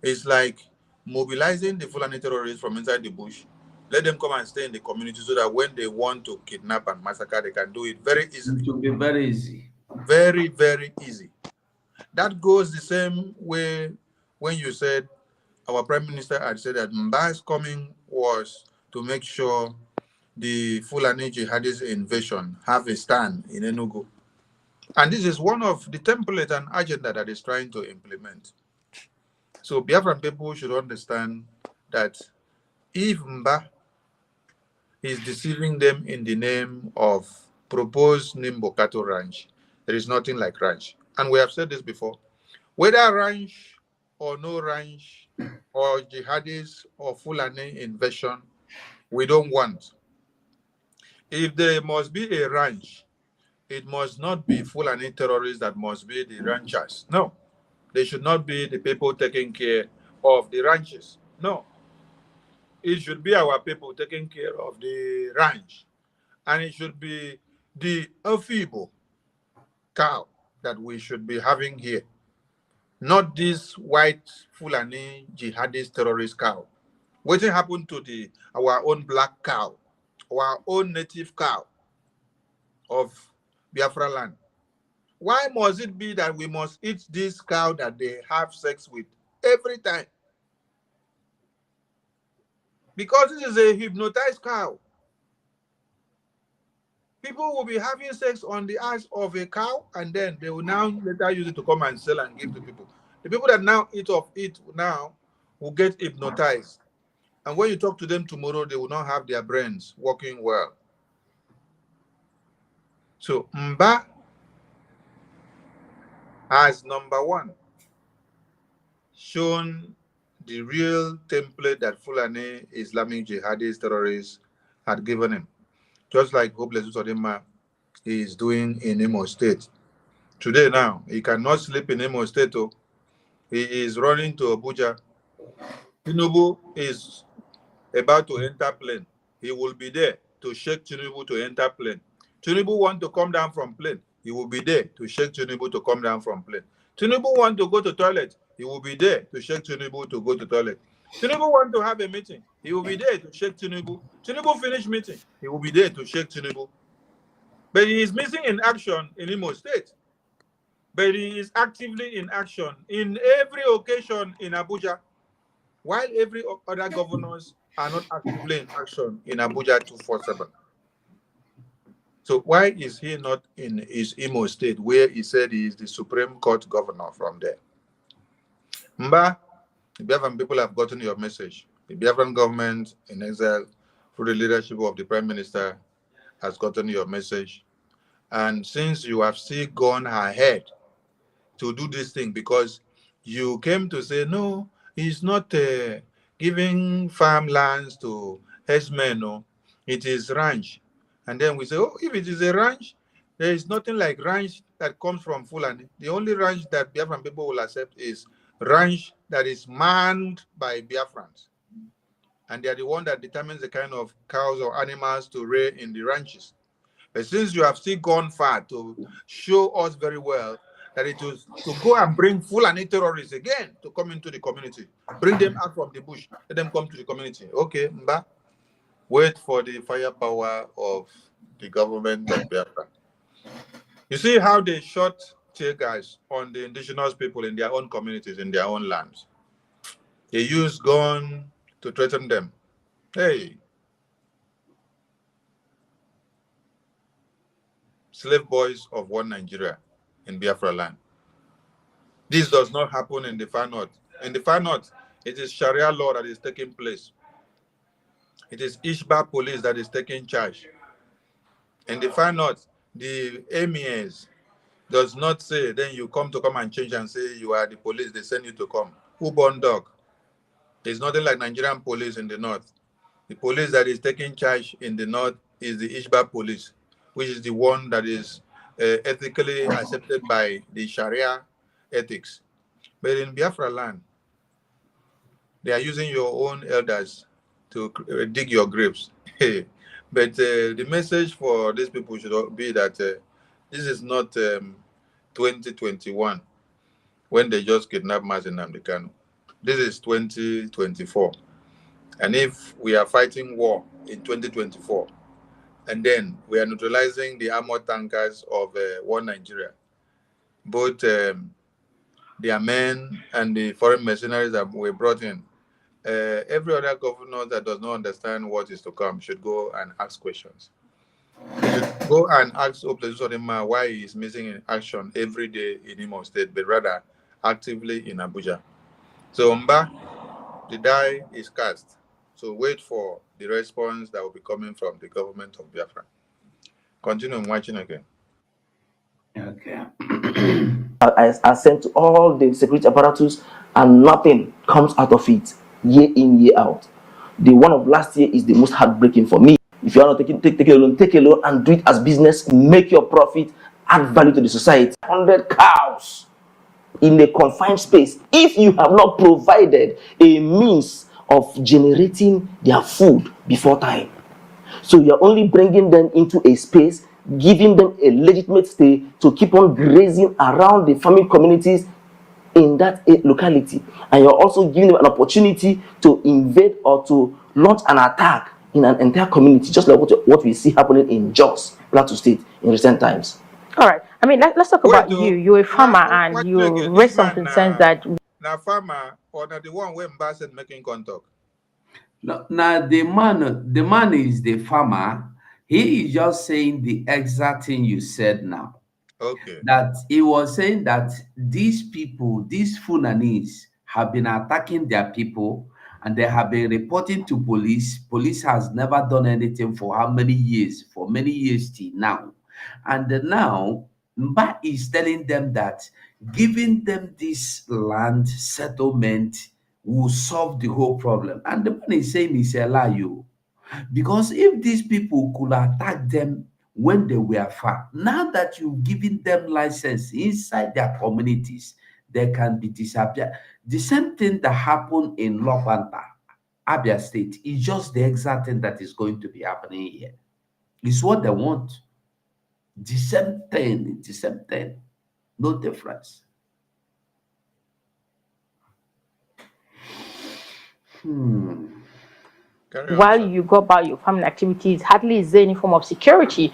It's like mobilizing the Fulani terrorists from inside the bush, let them come and stay in the community so that when they want to kidnap and massacre, they can do it very easily. It will be very easy. Very, very easy. That goes the same way when you said, our Prime Minister had said that Mbah's coming was to make sure the Fulani jihadist invasion have a stand in Enugu. And this is one of the template and agenda that is trying to implement. So Biafran people should understand that if Mbah is deceiving them in the name of proposed NIMBO cattle ranch, there is nothing like ranch. And we have said this before. Whether ranch or no ranch or jihadis or Fulani invasion, we don't want. If there must be a ranch, it must not be Fulani terrorists that must be the ranchers. No. They should not be the people taking care of the ranches. No. It should be our people taking care of the ranch. And it should be the Afibo cow that we should be having here. Not this white Fulani jihadist terrorist cow. What happened to our own black cow, our own native cow of Biafra land? Why must it be that we must eat this cow that they have sex with every time? Because this is a hypnotized cow. People will be having sex on the ass of a cow, and then they will now later use it to come and sell and give to people. The people that now eat of it now will get hypnotized. And when you talk to them tomorrow, they will not have their brains working well. So Mbah has, number one, shown the real template that Fulani Islamic jihadist terrorists had given him. Just like Hopeless Usodima is doing in Imo State. Today now, he cannot sleep in Imo State. Oh. He is running to Abuja. Tinubu is about to enter plane. He will be there to shake Tinubu to enter plane. Tinubu want to come down from plane. He will be there to shake Tinubu to come down from plane. Tinubu want to go to toilet. He will be there to shake Tinubu to go to toilet. Tinubu want to have a meeting. He will be there to shake Tinubu. Tinubu finish meeting. He will be there to shake Tinubu. But he is missing in action in Imo State. But he is actively in action in every occasion in Abuja, while every other governors are not actively in action in Abuja 247. So why is he not in his Imo State, where he said he is the Supreme Court governor from there? Mbah, the Biafran people have gotten your message. The Biafran government in exile, through the leadership of the Prime Minister, has gotten your message. And since you have still gone ahead to do this thing, because you came to say, no, he's not giving farmlands to herdsmen, no, it is ranch. And then we say, oh, if it is a ranch, there is nothing like ranch that comes from Fulani. The only ranch that Biafran people will accept is ranch that is manned by Biafrans. And they are the one that determines the kind of cows or animals to rear in the ranches. But since you have still gone far to show us very well that it was to go and bring Fulani terrorists again to come into the community, bring them out from the bush, let them come to the community. Okay, Mbah, wait for the firepower of the government of Biafra. You see how they shot tear gas on the indigenous people in their own communities, in their own lands. They use gun to threaten them. Hey, slave boys of one Nigeria in Biafra land. This does not happen in the far north. In the far north, it is Sharia law that is taking place. It is Ishba police that is taking charge. In the far north, the emirs does not say, then you come and change and say you are the police, they send you to come. Who born dog? There's nothing like Nigerian police in the north. The police that is taking charge in the north is the Ishba police, which is the one that is ethically accepted by the Sharia ethics. But in Biafra land, they are using your own elders to dig your graves. But the message for these people should be that this is not 2021 when they just kidnapped Mazi Nnamdi Kanu. This is 2024. And if we are fighting war in 2024, and then we are neutralizing the armored tankers of one Nigeria, both their men and the foreign mercenaries that were brought in, every other governor that does not understand what is to come should go and ask questions. Go and ask Oplesodima why he is missing in action every day in Imo State, but rather actively in Abuja. So Mbah, the die is cast. So wait for the response that will be coming from the government of Biafra. Continue watching again. Okay. I sent to all the security apparatus, and nothing comes out of it year in, year out. The one of last year is the most heartbreaking for me. If you are not take a loan and do it as business, make your profit, add value to the society. 100 cows in a confined space. If you have not provided a means of generating their food before time, so you're only bringing them into a space, giving them a legitimate stay to keep on grazing around the farming communities in that locality, and you're also giving them an opportunity to invade or to launch an attack in an entire community, just like what we see happening in Jos, Plateau State, in recent times. All right. I mean, let's talk about you. You're a farmer, and you raised some concerns that. Now, farmer or the one where Mbah said making contact. No, now the man is the farmer. He is just saying the exact thing you said now. Okay. That he was saying that these people, these Fulanese, have been attacking their people, and they have been reporting to police. Police has never done anything for how many years? For many years till now. And now Mbah is telling them that giving them this land settlement will solve the whole problem. And the man is saying it's a lie, because if these people could attack them when they were far, now that you've given them license inside their communities, they can be disappeared. The same thing that happened in Lopanta, Abia State, is just the exact thing that is going to be happening here. It's what they want. The same thing, no difference. While you go about your farming activities, hardly is there any form of security.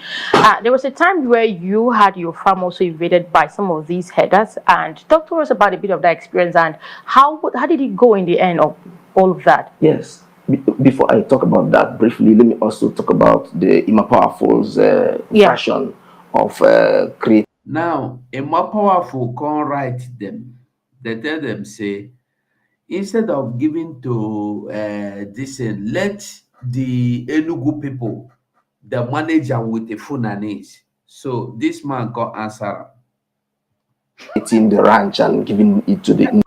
There was a time where you had your farm also invaded by some of these headers, and talk to us about a bit of that experience and how did it go in the end of all of that? Yes. Before I talk about that briefly, let me also talk about the Ima Powerful's version of create. Now, Ima Powerful can't write them. They tell them, say, instead of giving to this, let the Enugu people, the manager with the Fulanese. So this man got answer. In the ranch and giving it to the.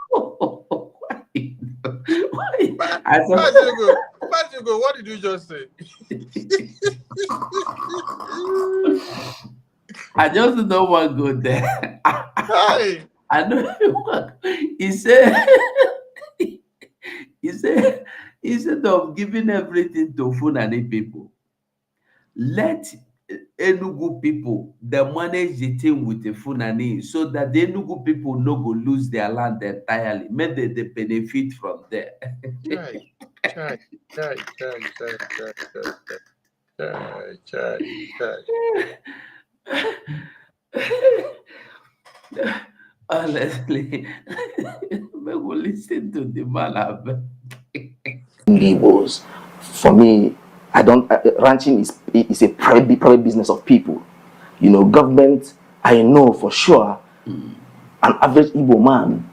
Go. What did you just say? I just don't want to go there. I know. He said, instead of giving everything to Fulani people, let Enugu people they manage the thing with the Fulani, so that the Enugu people no go lose their land entirely. May they benefit from there. Chai. Honestly, we will listen to the man. Neighbors. For me, I don't. Ranching is a private business of people. You know, government. I know for sure an average Igbo man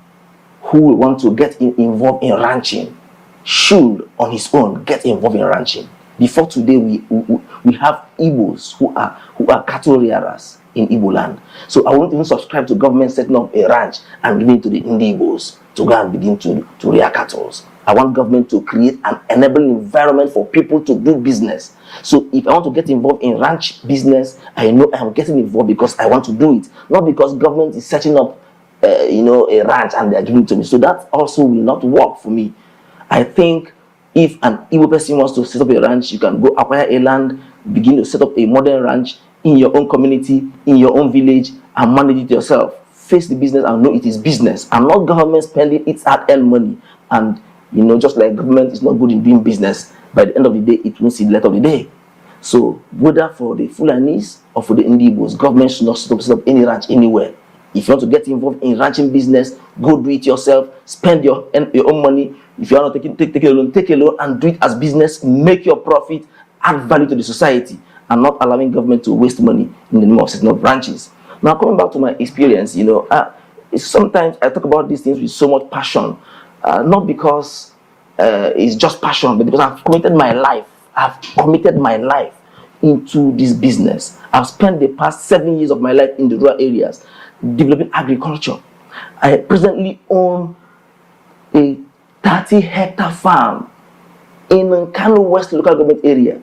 who will want to get involved in ranching should on his own get involved in ranching. Before today, we have Igbos who are cattle rearers in Igbo land. So I won't even subscribe to government setting up a ranch and giving it to the Indie Igbos to go and begin to rear cattle. I want government to create an enabling environment for people to do business. So if I want to get involved in ranch business, I know I'm getting involved because I want to do it, not because government is setting up a ranch and they're giving it to me. So that also will not work for me. I think if an Igbo person wants to set up a ranch, you can go acquire a land, begin to set up a modern ranch in your own community, in your own village, and manage it yourself. Face the business and know it is business, and not government spending its hard-earned money. And just like government is not good in doing business, by the end of the day, it won't see the light of the day. So whether for the Fulanis or for the Indigbos, government should not set up any ranch anywhere. If you want to get involved in ranching business, go do it yourself. Spend your own money. If you are not take a loan and do it as business. Make your profit, add value to the society, and not allowing government to waste money in the name of setting up ranches. Now, coming back to my experience, sometimes I talk about these things with so much passion, not because it's just passion, but because I've committed my life. Into this business. I've spent the past 7 years of my life in the rural areas developing agriculture. I presently own a 30-hectare farm in Kano West local government area.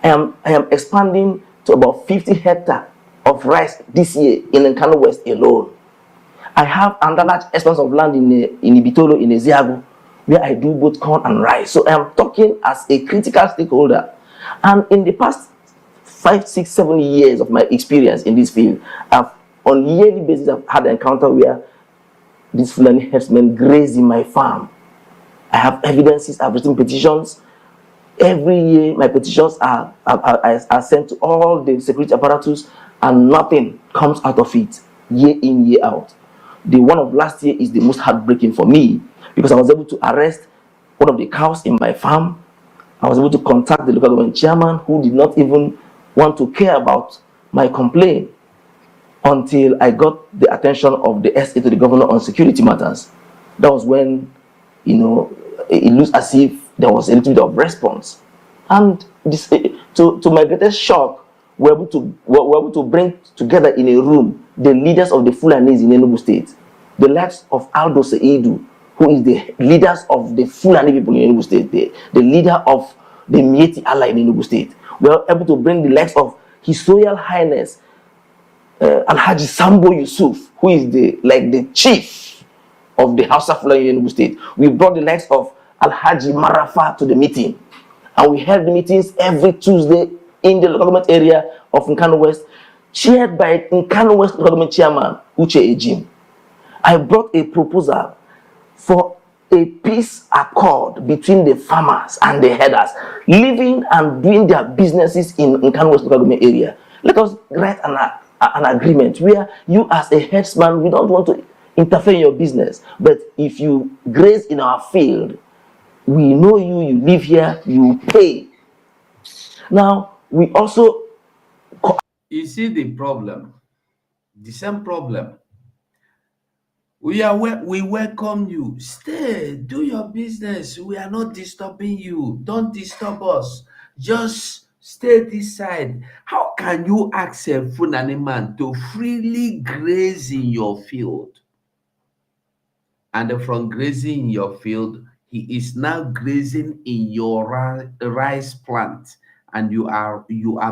I am expanding to about 50 hectares of rice this year in Kano West alone. I have another large expanse of land in Ibitolo, in Eziago, where I do both corn and rice. So I am talking as a critical stakeholder. And in the past 5, 6, 7 years of my experience in this field, on a yearly basis, I've had an encounter where these Fulani herdsmen graze in my farm. I have evidences, I've written petitions. Every year, my petitions are sent to all the security apparatus, and nothing comes out of it, year in, year out. The one of last year is the most heartbreaking for me, because I was able to arrest one of the cows in my farm. I was able to contact the local government chairman, who did not even want to care about my complaint until I got the attention of the SA to the governor on security matters. That was when, it looks as if there was a little bit of response. And this, to my greatest shock, we're able to bring together in a room the leaders of the Fulanis in Enugu State, the likes of Aldo Seidu, who is the leaders of the Fulani people in Enugu State, the leader of the Mieti Allah in Enugu State. We are able to bring the likes of His Royal Highness Alhaji Sambo Yusuf, who is the chief of the House of Fulani in Enugu State. We brought the likes of Alhaji Marafa to the meeting, and we held the meetings every Tuesday in the local government area of Nkano West, chaired by Nkano West local government chairman Uche Ejim. I brought a proposal for a peace accord between the farmers and the herders living and doing their businesses in Nkano West local government area. Let us write an agreement where you, as a herdsman, we don't want to interfere in your business, but if you graze in our field, we know you live here, you pay. Now, we also... You see the problem, the same problem. We welcome you. Stay, do your business. We are not disturbing you. Don't disturb us. Just stay this side. How can you ask a Fulani man to freely graze in your field? And from grazing in your field, he is now grazing in your rice plant, and you are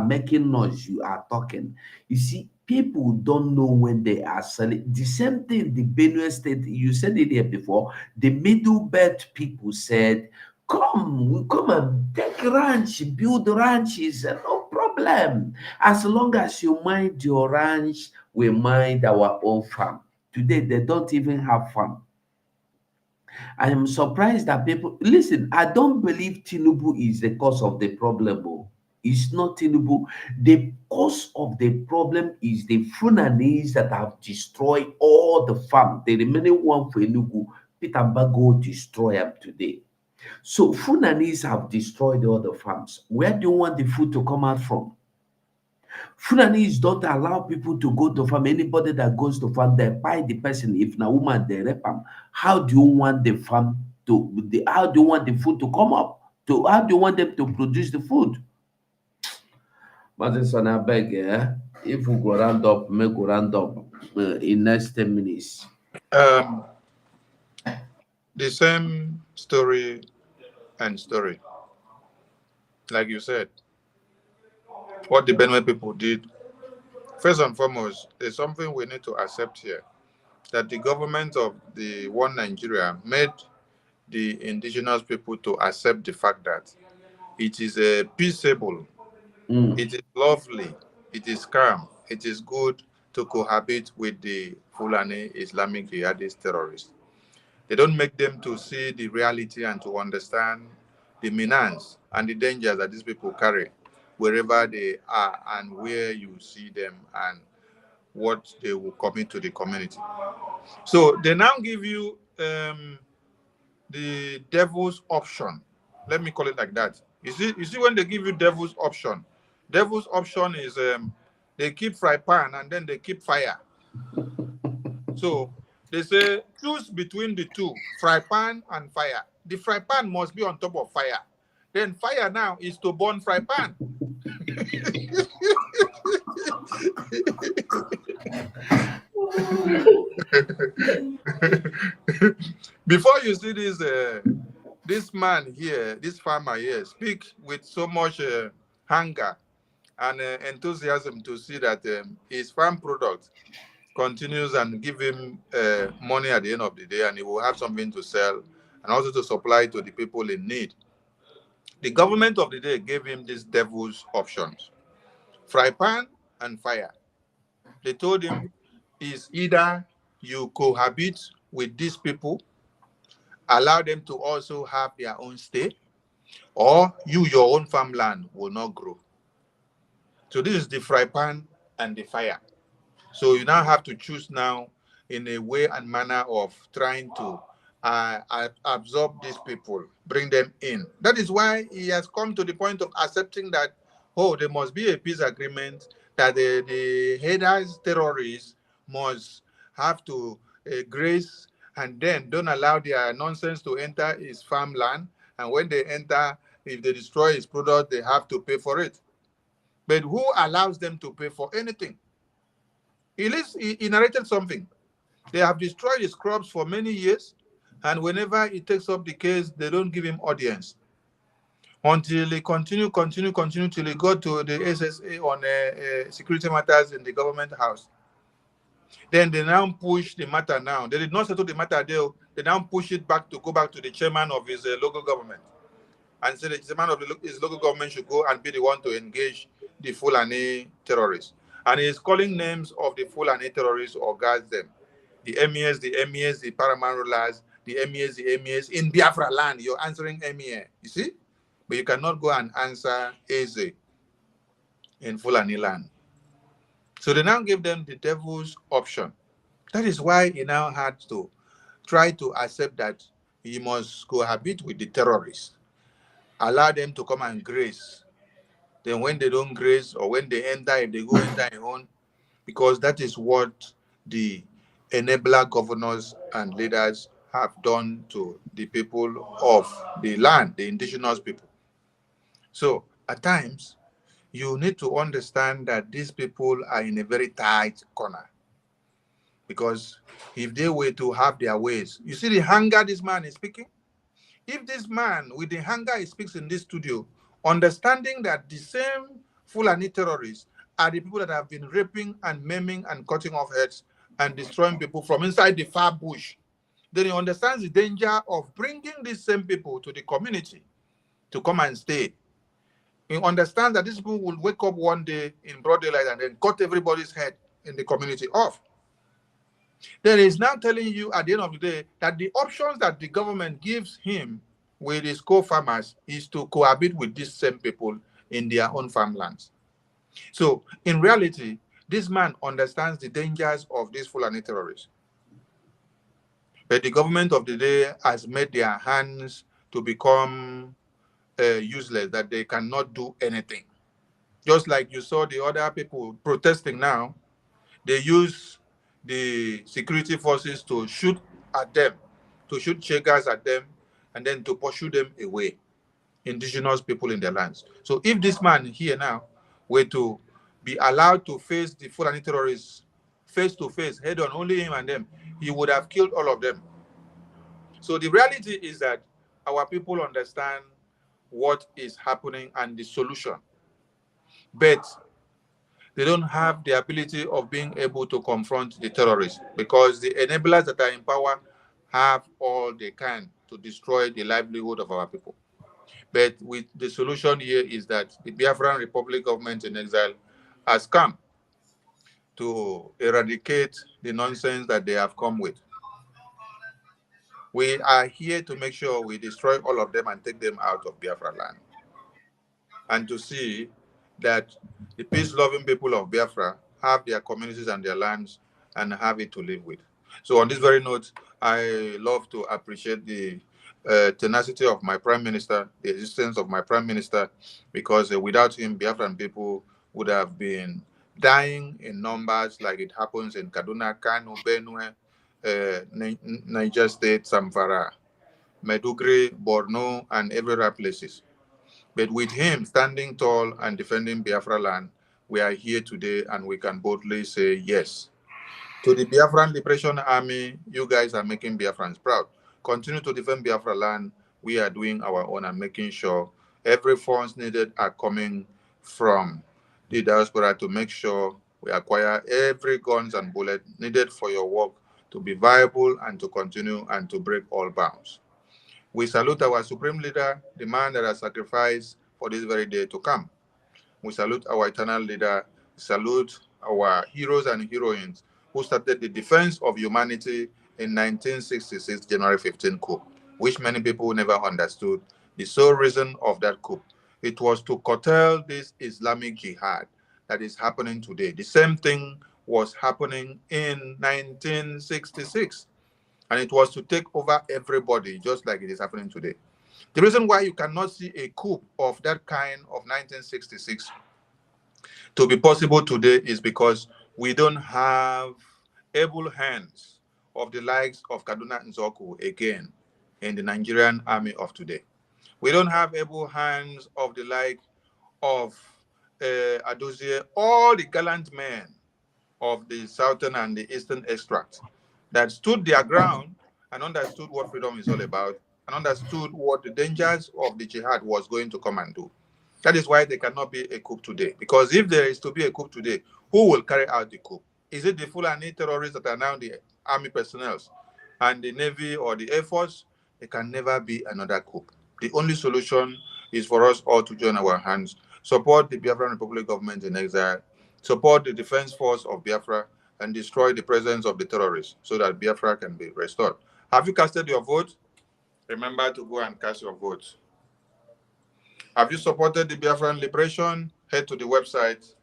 making noise, you are talking. You see, people don't know when they are selling. The same thing, the Benue State, you said it here before, the Middle Belt people said, come and take ranch, build ranches, no problem. As long as you mind your ranch, we mind our own farm. Today, they don't even have farm. I am surprised that people listen. I don't believe Tinubu is the cause of the problem. It's not Tinubu. The cause of the problem is the Fulanese that have destroyed all the farm. The remaining one for Enugu, Peter Mbah destroy them today. So Fulanese have destroyed all the farms. Where do you want the food to come out from? Fulanese don't allow people to go to farm. Anybody that goes to farm, they buy the person. If na woman, they rape them. How do you want the farm to? How do you want the food to come up? How do you want them to produce the food? Madison, I beg, if we go round up, make go round up in next 10 minutes. The same story and story. Like you said, what the Benue people did, first and foremost, there's something we need to accept here, that the government of the one Nigeria made the indigenous people to accept the fact that it is peaceable, it is lovely, it is calm, it is good to cohabit with the Fulani Islamic jihadist terrorists. They don't make them to see the reality and to understand the menace and the dangers that these people carry wherever they are and where you see them and what they will commit to the community. So they now give you the devil's option. Let me call it like that. You see when they give you devil's option is they keep fry pan and then they keep fire. So they say choose between the two, fry pan and fire. The fry pan must be on top of fire. Then fire now is to burn fry pan. Before you see this man here, this farmer here, speak with so much hunger and enthusiasm to see that his farm product continues and give him money at the end of the day, and he will have something to sell and also to supply to the people in need. The government of the day gave him these devil's options, fry pan and fire. They told him is either you cohabit with these people, allow them to also have their own stay, or your own farmland will not grow. So this is the fry pan and the fire. So you now have to choose now in a way and manner of trying to absorb these people, bring them in. That is why he has come to the point of accepting that, there must be a peace agreement, that the haters, terrorists must have to graze and then don't allow their nonsense to enter his farmland. And when they enter, if they destroy his product, they have to pay for it. But who allows them to pay for anything? He narrated something. They have destroyed his crops for many years, and whenever he takes up the case, they don't give him audience. Until he continue till he go to the SSA on security matters in the government house. Then they now push the matter now. They did not settle the matter there. They now push it back to go back to the chairman of his local government and say the chairman of his local government should go and be the one to engage the Fulani terrorists. And he is calling names of the Fulani terrorists or guards them. The emirs, the paramount rulers, the emirs in Biafra land. You're answering emir, you see? But you cannot go and answer Eze in Fulani land. So they now give them the devil's option. That is why he now had to try to accept that he must cohabit with the terrorists, allow them to come and graze. Then when they don't graze, or when they enter, if they go enter their own, because that is what the enabler governors and leaders have done to the people of the land, the indigenous people. So at times, you need to understand that these people are in a very tight corner. Because if they were to have their ways, you see the hunger this man is speaking? If this man with the hunger he speaks in this studio, understanding that the same Fulani terrorists are the people that have been raping and maiming and cutting off heads and destroying people from inside the far bush, then he understands the danger of bringing these same people to the community to come and stay. He understands that these people will wake up one day in broad daylight and then cut everybody's head in the community off. Then he's now telling you at the end of the day that the options that the government gives him with his co-farmers is to cohabit with these same people in their own farmlands. So in reality, this man understands the dangers of these Fulani terrorists. But the government of the day has made their hands to become useless, that they cannot do anything. Just like you saw the other people protesting now, they use the security forces to shoot at them, to shoot tear gas at them, and then to pursue them away, indigenous people in their lands. So if this man here now were to be allowed to face the Fulani terrorists face to face, head on, only him and them, he would have killed all of them. So the reality is that our people understand what is happening and the solution, but they don't have the ability of being able to confront the terrorists, because the enablers that are in power have all they can to destroy the livelihood of our people. But with the solution here is that the Biafran Republic government in exile has come to eradicate the nonsense that they have come with. We are here to make sure we destroy all of them and take them out of Biafra land, and to see that the peace-loving people of Biafra have their communities and their lands and have it to live with. So on this very note, I love to appreciate the tenacity of my Prime Minister, the existence of my Prime Minister, because without him, Biafran people would have been dying in numbers like it happens in Kaduna, Kano, Benue, Niger State, Zamfara, Maiduguri, Borno, and every other places. But with him standing tall and defending Biafra land, we are here today and we can boldly say yes. To the Biafran Liberation Army, you guys are making Biafrans proud. Continue to defend Biafra land. We are doing our own and making sure every funds needed are coming from the diaspora to make sure we acquire every guns and bullet needed for your work to be viable and to continue and to break all bounds. We salute our supreme leader, the man that has sacrificed for this very day to come. We salute our eternal leader, salute our heroes and heroines who started the defense of humanity in 1966 January 15 coup, which many people never understood the sole reason of that coup. It was to curtail this Islamic jihad that is happening today. The same thing was happening in 1966. And it was to take over everybody, just like it is happening today. The reason why you cannot see a coup of that kind of 1966 to be possible today is because we don't have able hands of the likes of Kaduna Nzoku again in the Nigerian army of today. We don't have able hands of the like of Adozie, all the gallant men of the southern and the eastern extract that stood their ground and understood what freedom is all about and understood what the dangers of the jihad was going to come and do. That is why there cannot be a coup today. Because if there is to be a coup today, who will carry out the coup? Is it the Fulani terrorists that are now the army personnel and the Navy or the Air Force? There can never be another coup. The only solution is for us all to join our hands, support the Biafran Republic government in exile, support the defense force of Biafra, and destroy the presence of the terrorists so that Biafra can be restored. Have you casted your vote? Remember to go and cast your vote. Have you supported the Biafran liberation? Head to the website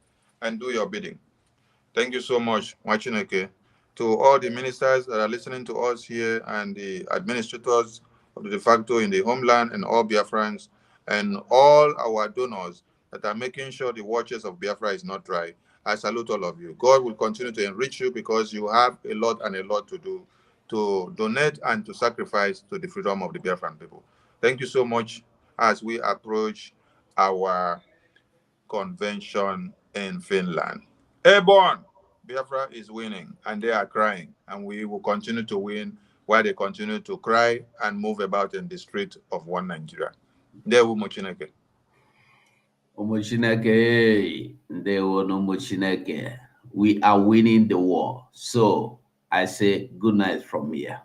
and do your bidding. Thank you so much, Mwachineke. To all the ministers that are listening to us here and the administrators of the de facto in the homeland and all Biafrans and all our donors that are making sure the waters of Biafra is not dry, I salute all of you. God will continue to enrich you because you have a lot to do to donate and to sacrifice to the freedom of the Biafran people. Thank you so much as we approach our convention in Finland. Airborne, Biafra is winning and they are crying, and we will continue to win while they continue to cry and move about in the street of one Nigeria. Ndewo Mochineke. Mochineke, ndewo no Mochineke. We are winning the war. So I say good night from here.